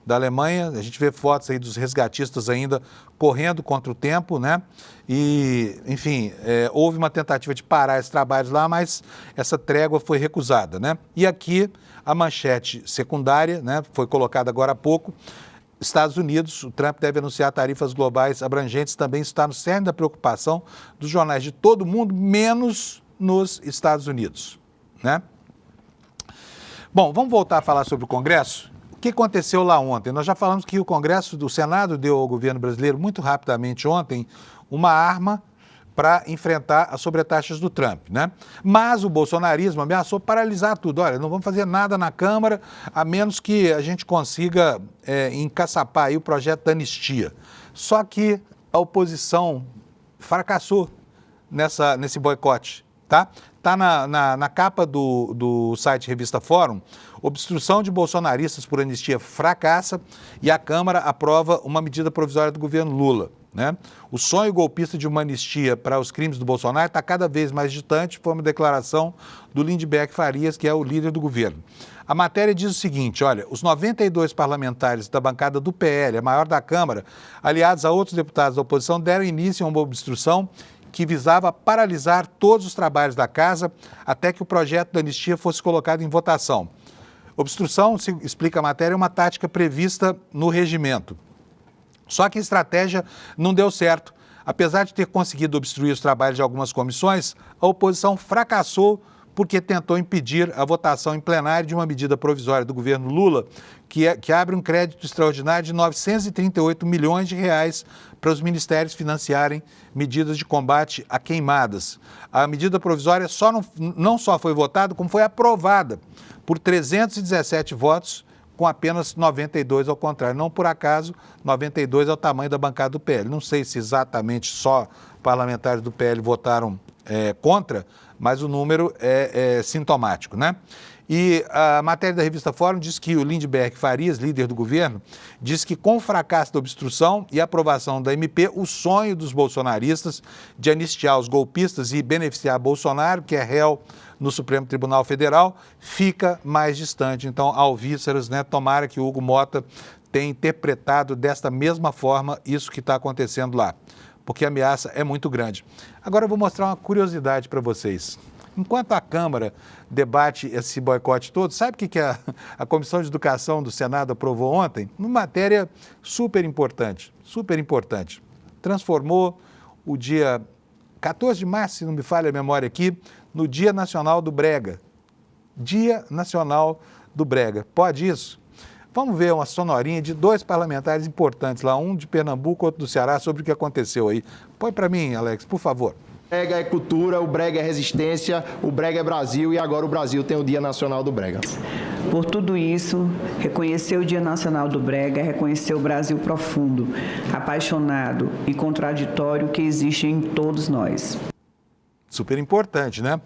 da Alemanha. A gente vê fotos aí dos resgatistas ainda correndo contra o tempo, né? E, enfim, houve uma tentativa de parar esses trabalhos lá, mas essa trégua foi recusada, né? E aqui a manchete secundária, né? Foi colocada agora há pouco. Estados Unidos, o Trump deve anunciar tarifas globais abrangentes, também está no cerne da preocupação dos jornais de todo mundo, menos nos Estados Unidos, né? Bom, vamos voltar a falar sobre o Congresso? O que aconteceu lá ontem? Nós já falamos que o Congresso do Senado deu ao governo brasileiro, muito rapidamente ontem, uma arma para enfrentar as sobretaxas do Trump, né? Mas o bolsonarismo ameaçou paralisar tudo. Olha, não vamos fazer nada na Câmara, a menos que a gente consiga encaçapar aí o projeto da anistia. Só que a oposição fracassou nesse boicote, tá? Está na capa do site Revista Fórum: obstrução de bolsonaristas por anistia fracassa e a Câmara aprova uma medida provisória do governo Lula, né? O sonho golpista de uma anistia para os crimes do Bolsonaro está cada vez mais distante, foi uma declaração do Lindeberg Farias, que é o líder do governo. A matéria diz o seguinte: olha, os 92 parlamentares da bancada do PL, a maior da Câmara, aliados a outros deputados da oposição, deram início a uma obstrução que visava paralisar todos os trabalhos da Casa até que o projeto da anistia fosse colocado em votação. Obstrução, se explica a matéria, é uma tática prevista no regimento. Só que a estratégia não deu certo. Apesar de ter conseguido obstruir os trabalhos de algumas comissões, a oposição fracassou porque tentou impedir a votação em plenário de uma medida provisória do governo Lula que abre um crédito extraordinário de 938 milhões de reais para os ministérios financiarem medidas de combate a queimadas. A medida provisória não só foi votada, como foi aprovada por 317 votos, com apenas 92 ao contrário. Não por acaso, 92 é o tamanho da bancada do PL. Não sei se exatamente só parlamentares do PL votaram contra, mas o número é sintomático, né? E a matéria da Revista Fórum diz que o Lindeberg Farias, líder do governo, diz que com o fracasso da obstrução e aprovação da MP, o sonho dos bolsonaristas de anistiar os golpistas e beneficiar Bolsonaro, que é réu no Supremo Tribunal Federal, fica mais distante. Então, alvíceras, né? Tomara que o Hugo Mota tenha interpretado desta mesma forma isso que está acontecendo lá, porque a ameaça é muito grande. Agora eu vou mostrar uma curiosidade para vocês. Enquanto a Câmara debate esse boicote todo, sabe o que a Comissão de Educação do Senado aprovou ontem? Uma matéria super importante. Transformou o dia 14 de março, se não me falha a memória aqui, no Dia Nacional do Brega. Dia Nacional do Brega. Pode isso? Vamos ver uma sonorinha de dois parlamentares importantes lá, um de Pernambuco, outro do Ceará, sobre o que aconteceu aí. Põe para mim, Alex, por favor. O brega é cultura, o brega é resistência, o brega é Brasil e agora o Brasil tem o Dia Nacional do Brega. Por tudo isso, reconhecer o Dia Nacional do Brega é reconhecer o Brasil profundo, apaixonado e contraditório que existe em todos nós. Super importante, né?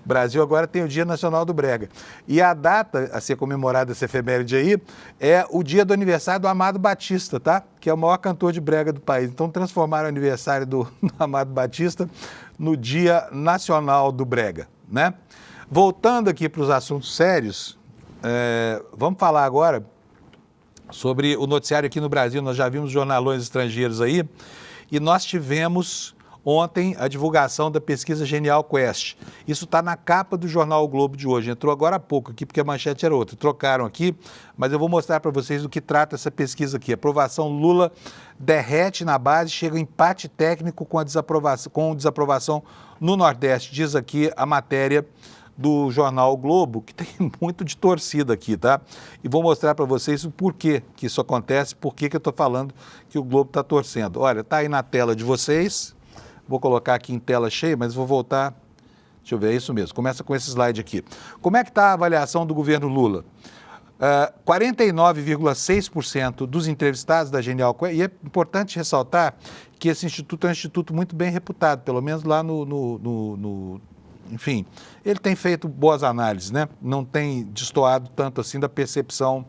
O Brasil agora tem o Dia Nacional do Brega. E a data a ser comemorada, essa efeméride aí, é o dia do aniversário do Amado Batista, tá? Que é o maior cantor de brega do país. Então transformaram o aniversário do Amado Batista no Dia Nacional do Brega, né? Voltando aqui para os assuntos sérios, vamos falar agora sobre o noticiário aqui no Brasil. Nós já vimos jornalões estrangeiros aí e nós tivemos ontem a divulgação da pesquisa Genial Quest. Isso está na capa do jornal O Globo de hoje. Entrou agora há pouco aqui, porque a manchete era outra. Trocaram aqui, mas eu vou mostrar para vocês do que trata essa pesquisa aqui. A aprovação Lula derrete na base, chega a empate técnico com desaprovação no Nordeste. Diz aqui a matéria do jornal O Globo, que tem muito de torcida aqui, tá? E vou mostrar para vocês o porquê que isso acontece, por que eu estou falando que o Globo está torcendo. Olha, tá aí na tela de vocês. Vou colocar aqui em tela cheia, mas vou voltar. Deixa eu ver, é isso mesmo. Começa com esse slide aqui. Como é que está a avaliação do governo Lula? 49,6% dos entrevistados da Genial Quest, e é importante ressaltar que esse instituto é um instituto muito bem reputado, pelo menos lá enfim, ele tem feito boas análises, né? Não tem destoado tanto assim da percepção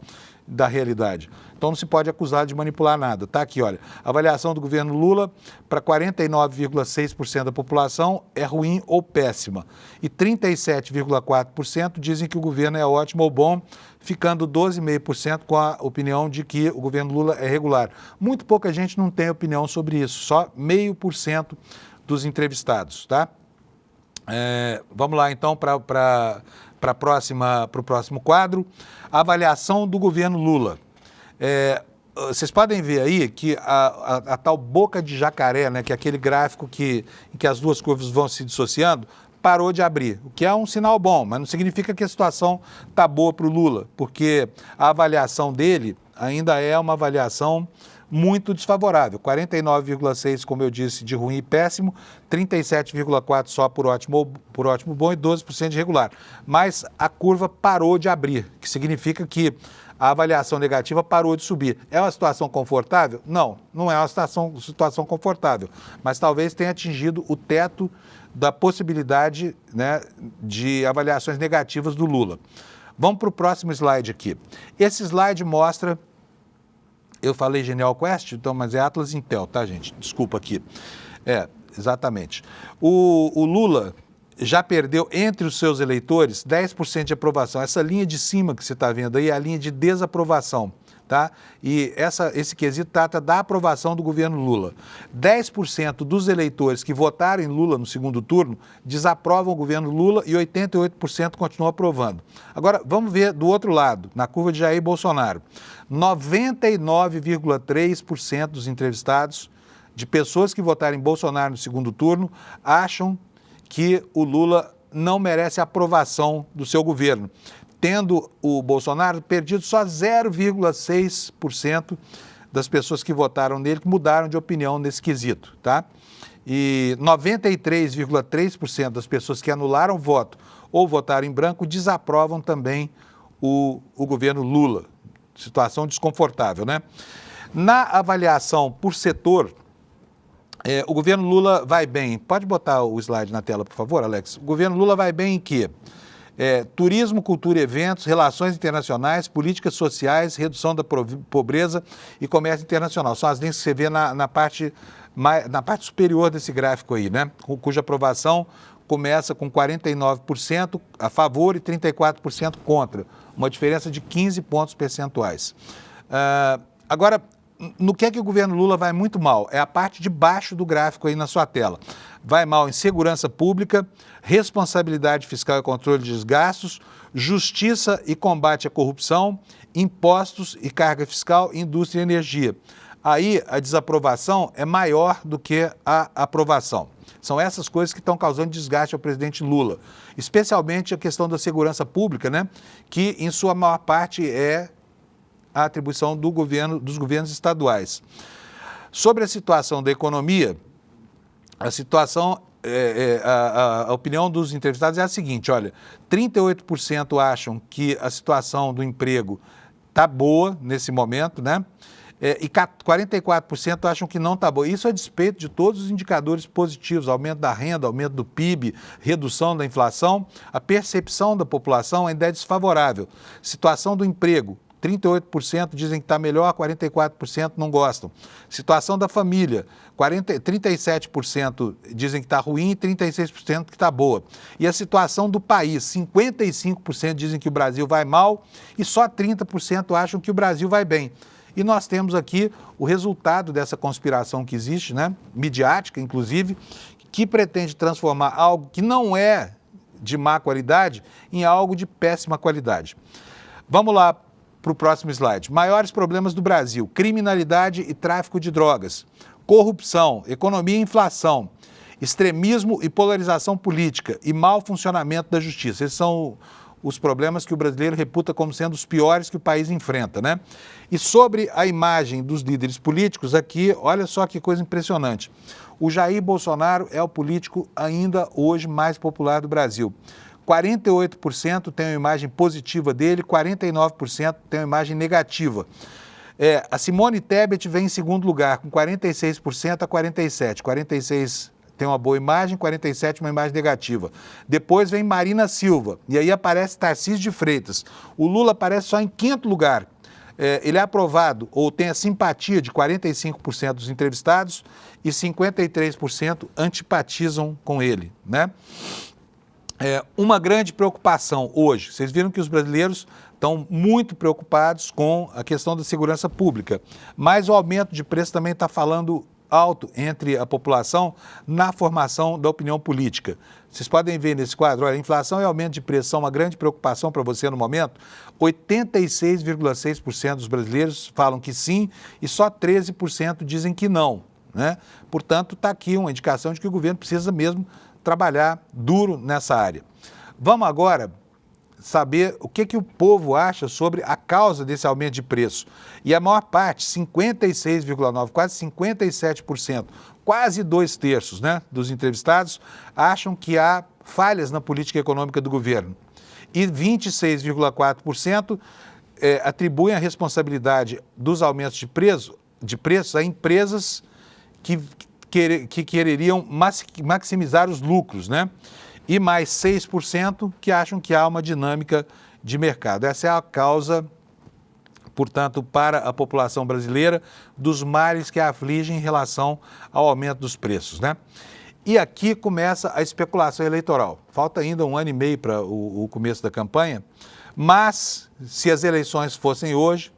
da realidade. Então não se pode acusar de manipular nada. Tá aqui, olha, a avaliação do governo Lula para 49,6% da população é ruim ou péssima. E 37,4% dizem que o governo é ótimo ou bom, ficando 12,5% com a opinião de que o governo Lula é regular. Muito pouca gente não tem opinião sobre isso, só 0,5% dos entrevistados, tá? Vamos lá então para o próximo quadro. A avaliação do governo Lula. Vocês podem ver aí que a tal boca de jacaré, né, que é aquele gráfico em que as duas curvas vão se dissociando, parou de abrir, o que é um sinal bom, mas não significa que a situação está boa para o Lula, porque a avaliação dele ainda é uma avaliação muito desfavorável, 49,6%, como eu disse, de ruim e péssimo, 37,4% só por ótimo bom e 12% de regular. Mas a curva parou de abrir, que significa que a avaliação negativa parou de subir. É uma situação confortável? Não, não é uma situação confortável, mas talvez tenha atingido o teto da possibilidade, né, de avaliações negativas do Lula. Vamos para o próximo slide aqui. Esse slide mostra... Eu falei Genial Quest, então, mas é Atlas Intel, tá, gente? Desculpa aqui. Exatamente. O Lula já perdeu entre os seus eleitores 10% de aprovação. Essa linha de cima que você está vendo aí é a linha de desaprovação, tá? E esse quesito trata da aprovação do governo Lula. 10% dos eleitores que votaram em Lula no segundo turno desaprovam o governo Lula e 88% continuam aprovando. Agora, vamos ver do outro lado, na curva de Jair Bolsonaro. 99,3% dos entrevistados, de pessoas que votaram em Bolsonaro no segundo turno, acham que o Lula não merece a aprovação do seu governo, tendo o Bolsonaro perdido só 0,6% das pessoas que votaram nele, que mudaram de opinião nesse quesito, tá? E 93,3% das pessoas que anularam o voto ou votaram em branco desaprovam também o governo Lula. Situação desconfortável, né? Na avaliação por setor, o governo Lula vai bem. Pode botar o slide na tela, por favor, Alex? O governo Lula vai bem em quê? Turismo, cultura e eventos, relações internacionais, políticas sociais, redução da pobreza e comércio internacional. São as linhas que você vê na parte superior desse gráfico aí, né? Cuja aprovação começa com 49% a favor e 34% contra. Uma diferença de 15 pontos percentuais. Agora, no que é que o governo Lula vai muito mal? É a parte de baixo do gráfico aí na sua tela. Vai mal em segurança pública, responsabilidade fiscal e controle de gastos, justiça e combate à corrupção, impostos e carga fiscal, indústria e energia. Aí a desaprovação é maior do que a aprovação. São essas coisas que estão causando desgaste ao presidente Lula, especialmente a questão da segurança pública, né, que em sua maior parte é a atribuição dos governos estaduais. Sobre a situação da economia, a situação, a opinião dos entrevistados é a seguinte, olha, 38% acham que a situação do emprego está boa nesse momento, né? E 44% acham que não está boa. Isso a despeito de todos os indicadores positivos, aumento da renda, aumento do PIB, redução da inflação, a percepção da população ainda é desfavorável. Situação do emprego, 38% dizem que está melhor, 44% não gostam. Situação da família, 37% dizem que está ruim e 36% que está boa. E a situação do país, 55% dizem que o Brasil vai mal e só 30% acham que o Brasil vai bem. E nós temos aqui o resultado dessa conspiração que existe, né, midiática inclusive, que pretende transformar algo que não é de má qualidade em algo de péssima qualidade. Vamos lá para o próximo slide. Maiores problemas do Brasil: criminalidade e tráfico de drogas, corrupção, economia e inflação, extremismo e polarização política e mau funcionamento da justiça. Esses são os problemas que o brasileiro reputa como sendo os piores que o país enfrenta, né? E sobre a imagem dos líderes políticos, aqui, olha só que coisa impressionante. O Jair Bolsonaro é o político ainda hoje mais popular do Brasil. 48% tem uma imagem positiva dele, 49% tem uma imagem negativa. A Simone Tebet vem em segundo lugar, com 46% a 47%. 46% tem uma boa imagem, 47% uma imagem negativa. Depois vem Marina Silva, e aí aparece Tarcísio de Freitas. O Lula aparece só em quinto lugar. Ele é aprovado ou tem a simpatia de 45% dos entrevistados e 53% antipatizam com ele, né? Uma grande preocupação hoje, vocês viram que os brasileiros estão muito preocupados com a questão da segurança pública, mas o aumento de preço também está falando alto entre a população na formação da opinião política. Vocês podem ver nesse quadro, olha, inflação e aumento de preço são uma grande preocupação para você no momento. 86,6% dos brasileiros falam que sim e só 13% dizem que não, né? Portanto, está aqui uma indicação de que o governo precisa mesmo trabalhar duro nessa área. Vamos agora saber o que o povo acha sobre a causa desse aumento de preço. E a maior parte, 56,9%, quase 57%, quase 2/3, né, dos entrevistados, acham que há falhas na política econômica do governo. E 26,4% atribuem a responsabilidade dos aumentos de preços a empresas que quereriam maximizar os lucros, né? E mais 6% que acham que há uma dinâmica de mercado. Essa é a causa, portanto, para a população brasileira, dos males que a afligem em relação ao aumento dos preços, né? E aqui começa a especulação eleitoral. Falta ainda 1 ano e meio para o começo da campanha, mas se as eleições fossem hoje,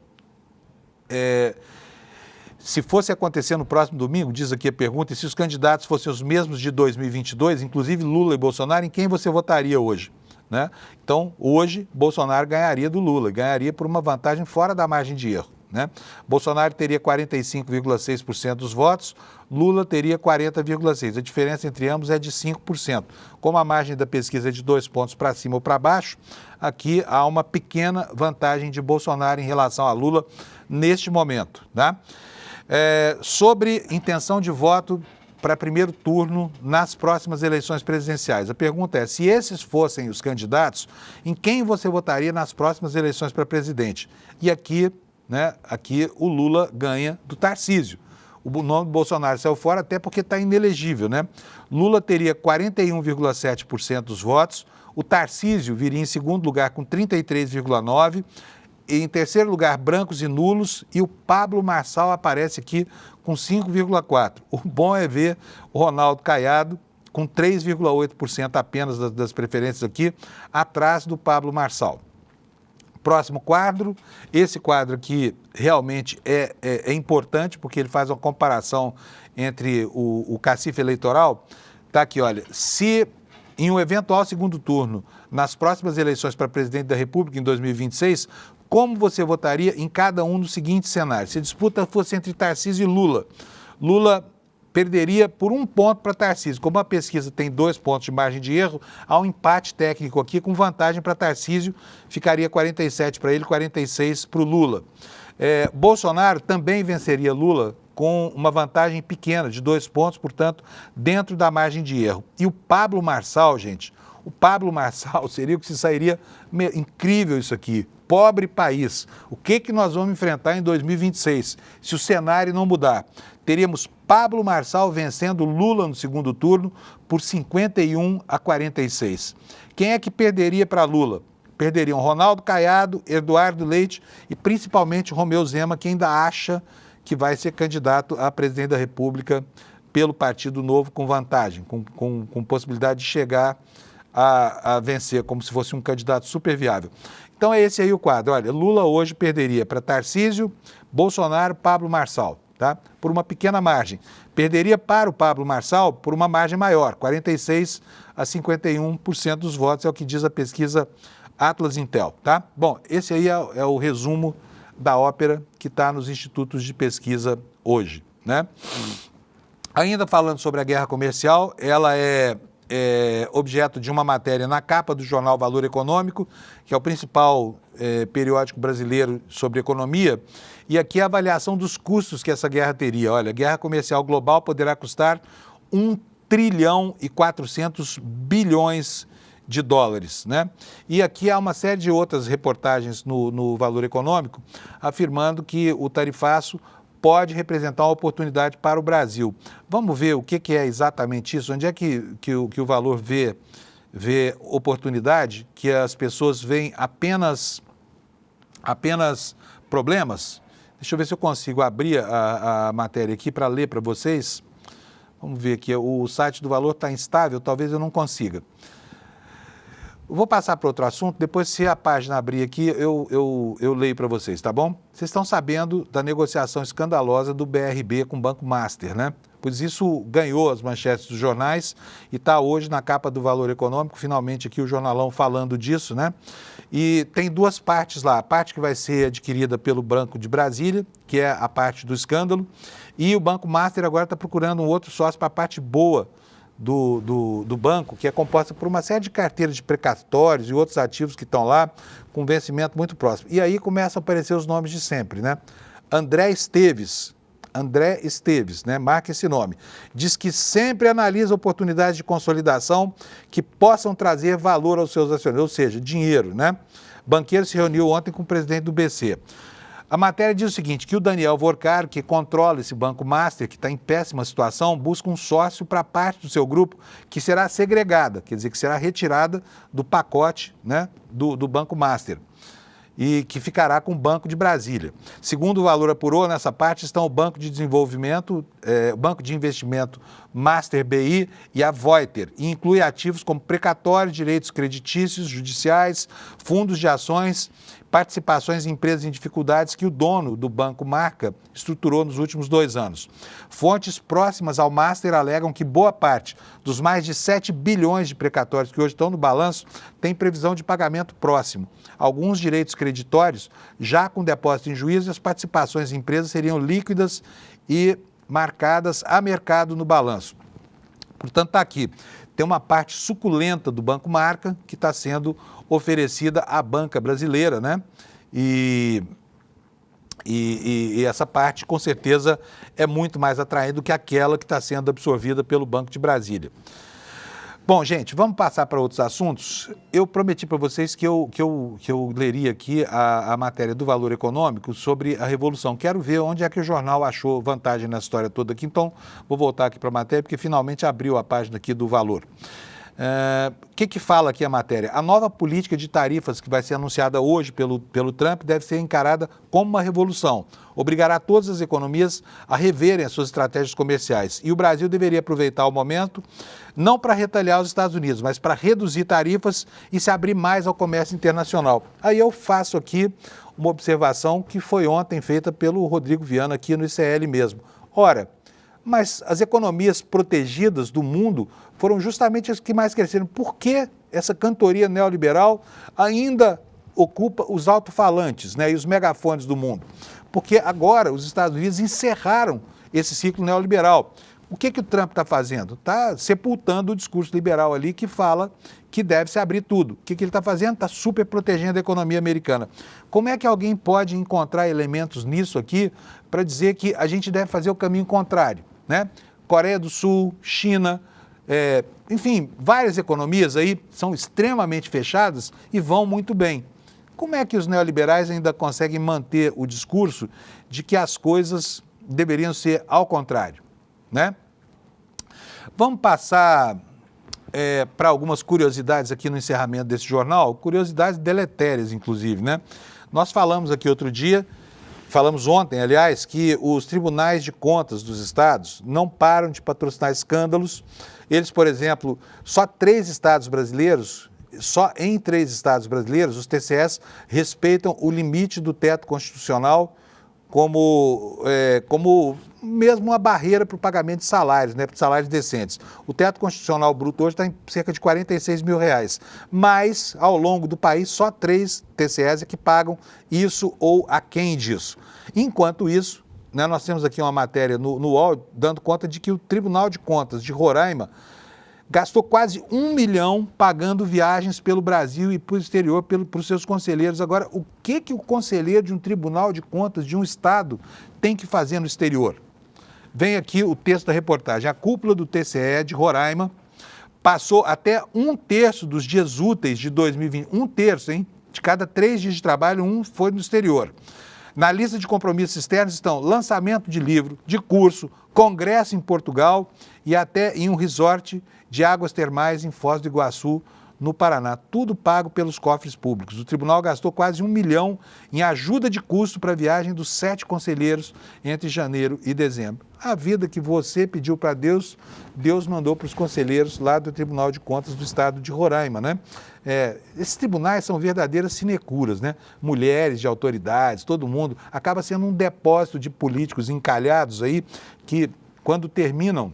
se fosse acontecer no próximo domingo, diz aqui a pergunta, e se os candidatos fossem os mesmos de 2022, inclusive Lula e Bolsonaro, em quem você votaria hoje, né? Então, hoje, Bolsonaro ganharia do Lula, ganharia por uma vantagem fora da margem de erro, né? Bolsonaro teria 45,6% dos votos, Lula teria 40,6%. A diferença entre ambos é de 5%. Como a margem da pesquisa é de 2 pontos para cima ou para baixo, aqui há uma pequena vantagem de Bolsonaro em relação a Lula neste momento, tá? Sobre intenção de voto para primeiro turno nas próximas eleições presidenciais. A pergunta é, se esses fossem os candidatos, em quem você votaria nas próximas eleições para presidente? E aqui, né, aqui o Lula ganha do Tarcísio. O nome do Bolsonaro saiu fora até porque está inelegível, né? Lula teria 41,7% dos votos, o Tarcísio viria em segundo lugar com 33,9%, em terceiro lugar, brancos e nulos, e o Pablo Marçal aparece aqui com 5,4%. O bom é ver o Ronaldo Caiado com 3,8% apenas das preferências aqui, atrás do Pablo Marçal. Próximo quadro, esse quadro aqui realmente é importante, porque ele faz uma comparação entre o cacife eleitoral. Está aqui, olha, se em um eventual segundo turno, nas próximas eleições para presidente da República em 2026, como você votaria em cada um dos seguintes cenários? Se a disputa fosse entre Tarcísio e Lula, Lula perderia por 1 ponto para Tarcísio. Como a pesquisa tem 2 pontos de margem de erro, há um empate técnico aqui com vantagem para Tarcísio, ficaria 47 para ele, 46 para o Lula. Bolsonaro também venceria Lula com uma vantagem pequena, de 2 pontos, portanto, dentro da margem de erro. E o Pablo Marçal, gente, o Pablo Marçal seria o que se sairia... Incrível isso aqui. Pobre país. O que nós vamos enfrentar em 2026, se o cenário não mudar? Teríamos Pablo Marçal vencendo Lula no segundo turno por 51 a 46. Quem é que perderia para Lula? Perderiam Ronaldo Caiado, Eduardo Leite e principalmente Romeu Zema, que ainda acha que vai ser candidato a presidente da República pelo Partido Novo com vantagem, com possibilidade de chegar a vencer, como se fosse um candidato super viável. Então é esse aí o quadro. Olha, Lula hoje perderia para Tarcísio, Bolsonaro, Pablo Marçal, tá? Por uma pequena margem. Perderia para o Pablo Marçal por uma margem maior, 46% a 51% dos votos, é o que diz a pesquisa Atlas Intel, tá? Bom, esse aí é o resumo da ópera que está nos institutos de pesquisa hoje, né? Ainda falando sobre a guerra comercial, ela é objeto de uma matéria na capa do jornal Valor Econômico, que é o principal periódico brasileiro sobre economia, e aqui a avaliação dos custos que essa guerra teria. Olha, a guerra comercial global poderá custar 1 trilhão e 400 bilhões de dólares, né? E aqui há uma série de outras reportagens no Valor Econômico afirmando que o tarifaço pode representar uma oportunidade para o Brasil. Vamos ver o que é exatamente isso, onde é que o Valor vê oportunidade, que as pessoas veem apenas problemas. Deixa eu ver se eu consigo abrir a matéria aqui para ler para vocês. Vamos ver aqui, o site do Valor está instável, talvez eu não consiga. Vou passar para outro assunto, depois se a página abrir aqui, eu leio para vocês, tá bom? Vocês estão sabendo da negociação escandalosa do BRB com o Banco Master, né? Pois isso ganhou as manchetes dos jornais e está hoje na capa do Valor Econômico, finalmente aqui o jornalão falando disso, né? E tem duas partes lá, a parte que vai ser adquirida pelo Banco de Brasília, que é a parte do escândalo, e o Banco Master agora está procurando um outro sócio para a parte boa do banco, que é composta por uma série de carteiras de precatórios e outros ativos que estão lá com vencimento muito próximo. E aí começam a aparecer os nomes de sempre, né? André Esteves, né? Marca esse nome. Diz que sempre analisa oportunidades de consolidação que possam trazer valor aos seus acionistas, ou seja, dinheiro, né? Banqueiro se reuniu ontem com o presidente do BC. A matéria diz o seguinte, que o Daniel Vorcar, que controla esse Banco Master, que está em péssima situação, busca um sócio para parte do seu grupo que será segregada, quer dizer, que será retirada do pacote, né, do Banco Master e que ficará com o Banco de Brasília. Segundo o Valor apurou, nessa parte estão o Banco de Desenvolvimento, o Banco de Investimento Master BI e a Voiter, e inclui ativos como precatórios, direitos creditícios, judiciais, fundos de ações, participações em empresas em dificuldades que o dono do Banco Marca estruturou nos últimos 2 anos. Fontes próximas ao Master alegam que boa parte dos mais de 7 bilhões de precatórios que hoje estão no balanço tem previsão de pagamento próximo. Alguns direitos creditórios, já com depósito em juízo, as participações em empresas seriam líquidas e marcadas a mercado no balanço. Portanto, está aqui. Tem uma parte suculenta do Banco Marca que está sendo oferecida à banca brasileira, né? E essa parte, com certeza, é muito mais atraente do que aquela que está sendo absorvida pelo Banco de Brasília. Bom, gente, vamos passar para outros assuntos. Eu prometi para vocês que eu leria aqui a matéria do Valor Econômico sobre a Revolução. Quero ver onde é que o jornal achou vantagem nessa história toda aqui. Então, vou voltar aqui para a matéria, porque finalmente abriu a página aqui do Valor. O que fala aqui a matéria? A nova política de tarifas que vai ser anunciada hoje pelo Trump deve ser encarada como uma revolução. Obrigará todas as economias a reverem as suas estratégias comerciais. E o Brasil deveria aproveitar o momento, não para retalhar os Estados Unidos, mas para reduzir tarifas e se abrir mais ao comércio internacional. Aí eu faço aqui uma observação que foi ontem feita pelo Rodrigo Viana aqui no ICL mesmo. Ora, mas as economias protegidas do mundo foram justamente as que mais cresceram. Por que essa cantoria neoliberal ainda ocupa os alto-falantes, né, e os megafones do mundo? Porque agora os Estados Unidos encerraram esse ciclo neoliberal. O que o Trump está fazendo? Está sepultando o discurso liberal ali que fala que deve se abrir tudo. O que ele está fazendo? Está super protegendo a economia americana. Como é que alguém pode encontrar elementos nisso aqui para dizer que a gente deve fazer o caminho contrário, né? Coreia do Sul, China, enfim, várias economias aí são extremamente fechadas e vão muito bem. Como é que os neoliberais ainda conseguem manter o discurso de que as coisas deveriam ser ao contrário, né? Vamos passar para algumas curiosidades aqui no encerramento desse jornal, curiosidades deletérias, inclusive, né? Nós falamos aqui outro dia, falamos ontem, aliás, que os tribunais de contas dos estados não param de patrocinar escândalos. Eles, por exemplo, só em 3 estados brasileiros, os TCEs respeitam o limite do teto constitucional como mesmo uma barreira para o pagamento de salários, né, para salários decentes. O teto constitucional bruto hoje está em cerca de R$46 mil, mas ao longo do país só 3 TCEs é que pagam isso ou aquém disso. Enquanto isso, né, nós temos aqui uma matéria no UOL dando conta de que o Tribunal de Contas de Roraima gastou quase 1 milhão pagando viagens pelo Brasil e para o exterior para os seus conselheiros. Agora, o que o conselheiro de um Tribunal de Contas de um estado tem que fazer no exterior? Vem aqui o texto da reportagem. A cúpula do TCE de Roraima passou até 1/3 dos dias úteis de 2020. 1/3, hein? De cada 3 dias de trabalho, 1 foi no exterior. Na lista de compromissos externos estão lançamento de livro, de curso, congresso em Portugal e até em um resort de águas termais em Foz do Iguaçu, no Paraná. Tudo pago pelos cofres públicos. O tribunal gastou quase 1 milhão em ajuda de custo para a viagem dos 7 conselheiros entre janeiro e dezembro. A vida que você pediu para Deus, Deus mandou para os conselheiros lá do Tribunal de Contas do estado de Roraima, né? Esses tribunais são verdadeiras sinecuras, né? Mulheres de autoridades, todo mundo, acaba sendo um depósito de políticos encalhados aí que, quando terminam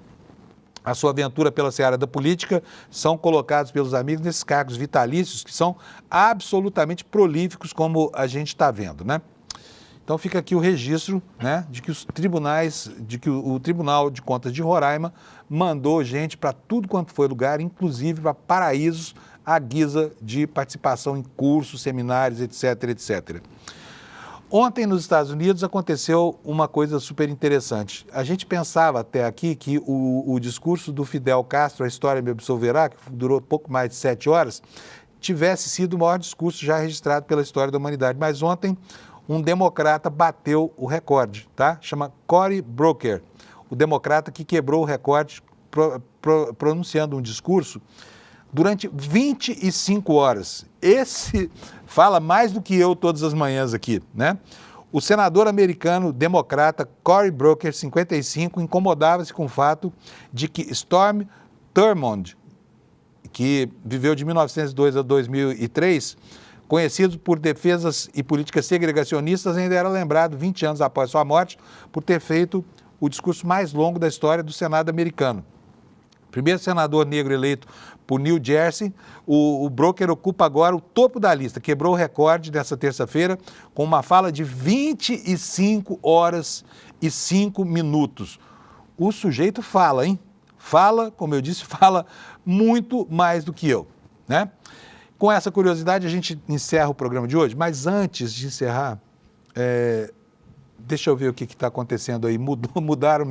a sua aventura pela seara da política, são colocados pelos amigos nesses cargos vitalícios que são absolutamente prolíficos, como a gente está vendo, né? Então fica aqui o registro, né, de que o Tribunal de Contas de Roraima mandou gente para tudo quanto foi lugar, inclusive para paraísos, à guisa de participação em cursos, seminários, etc, etc. Ontem, nos Estados Unidos, aconteceu uma coisa super interessante. A gente pensava até aqui que o discurso do Fidel Castro, A História Me Absolverá, que durou pouco mais de 7 horas, tivesse sido o maior discurso já registrado pela história da humanidade. Mas ontem, um democrata bateu o recorde, tá? Chama Cory Booker, o democrata que quebrou o recorde pronunciando um discurso durante 25 horas. Esse fala mais do que eu todas as manhãs aqui, né? O senador americano democrata Cory Booker, 55, incomodava-se com o fato de que Storm Thurmond, que viveu de 1902 a 2003, conhecido por defesas e políticas segregacionistas, ainda era lembrado 20 anos após sua morte por ter feito o discurso mais longo da história do Senado americano. Primeiro senador negro eleito por New Jersey, o Booker ocupa agora o topo da lista, quebrou o recorde dessa terça-feira com uma fala de 25 horas e 5 minutos. O sujeito fala, hein? Fala, como eu disse, fala muito mais do que eu, né? Com essa curiosidade, a gente encerra o programa de hoje, mas antes de encerrar, deixa eu ver o que está acontecendo aí, mudaram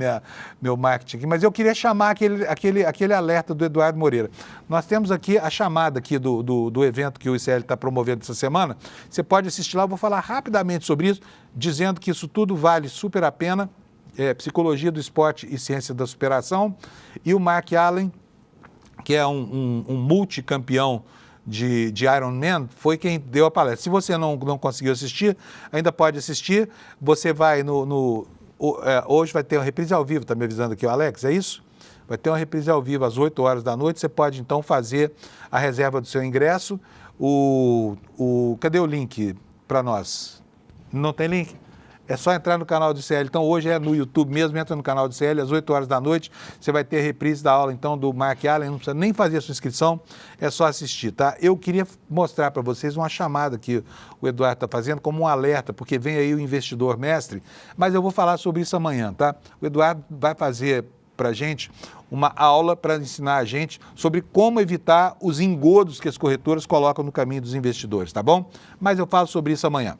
meu marketing aqui, mas eu queria chamar aquele alerta do Eduardo Moreira. Nós temos aqui a chamada aqui do evento que o ICL está promovendo essa semana, você pode assistir lá, eu vou falar rapidamente sobre isso, dizendo que isso tudo vale super a pena, Psicologia do Esporte e Ciência da Superação, e o Mark Allen, que é um multicampeão de Ironman, foi quem deu a palestra. Se você não conseguiu assistir, ainda pode assistir. Você vai hoje vai ter uma reprise ao vivo, está me avisando aqui o Alex, é isso? Vai ter uma reprise ao vivo às 8 horas da noite. Você pode, então, fazer a reserva do seu ingresso. Cadê o link para nós? Não tem link? É só entrar no canal do ICL. Então, hoje é no YouTube mesmo, entra no canal do ICL, às 8 horas da noite. Você vai ter a reprise da aula, então, do Mark Allen. Não precisa nem fazer a sua inscrição, é só assistir, tá? Eu queria mostrar para vocês uma chamada que o Eduardo está fazendo como um alerta, porque vem aí o investidor mestre, mas eu vou falar sobre isso amanhã, tá? O Eduardo vai fazer para a gente uma aula para ensinar a gente sobre como evitar os engodos que as corretoras colocam no caminho dos investidores, tá bom? Mas eu falo sobre isso amanhã.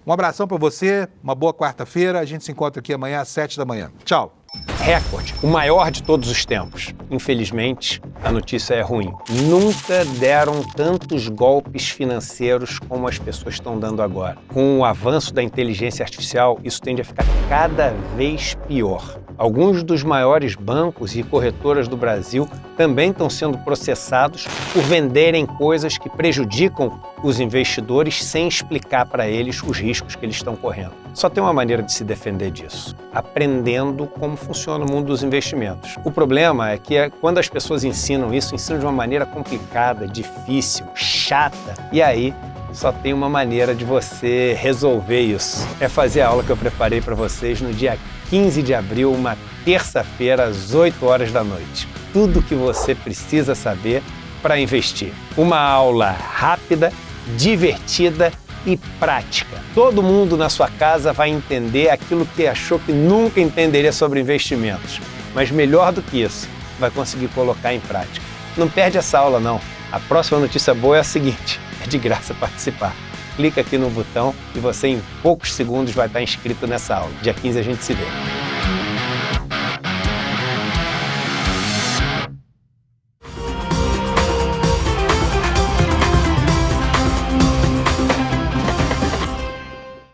Um abração para você, uma boa quarta-feira, a gente se encontra aqui amanhã às 7 da manhã. Tchau! Recorde, o maior de todos os tempos. Infelizmente, a notícia é ruim. Nunca deram tantos golpes financeiros como as pessoas estão dando agora. Com o avanço da inteligência artificial, isso tende a ficar cada vez pior. Alguns dos maiores bancos e corretoras do Brasil também estão sendo processados por venderem coisas que prejudicam os investidores sem explicar para eles os riscos que eles estão correndo. Só tem uma maneira de se defender disso: aprendendo como funciona o mundo dos investimentos. O problema é que quando as pessoas ensinam isso, ensinam de uma maneira complicada, difícil, chata, e aí só tem uma maneira de você resolver isso. É fazer a aula que eu preparei para vocês no dia 15 de abril, uma terça-feira, às 8 horas da noite. Tudo que você precisa saber para investir. Uma aula rápida, divertida e prática. Todo mundo na sua casa vai entender aquilo que achou que nunca entenderia sobre investimentos. Mas melhor do que isso, vai conseguir colocar em prática. Não perde essa aula não. A próxima notícia boa é a seguinte: é de graça participar. Clica aqui no botão e você em poucos segundos vai estar inscrito nessa aula. Dia 15 a gente se vê.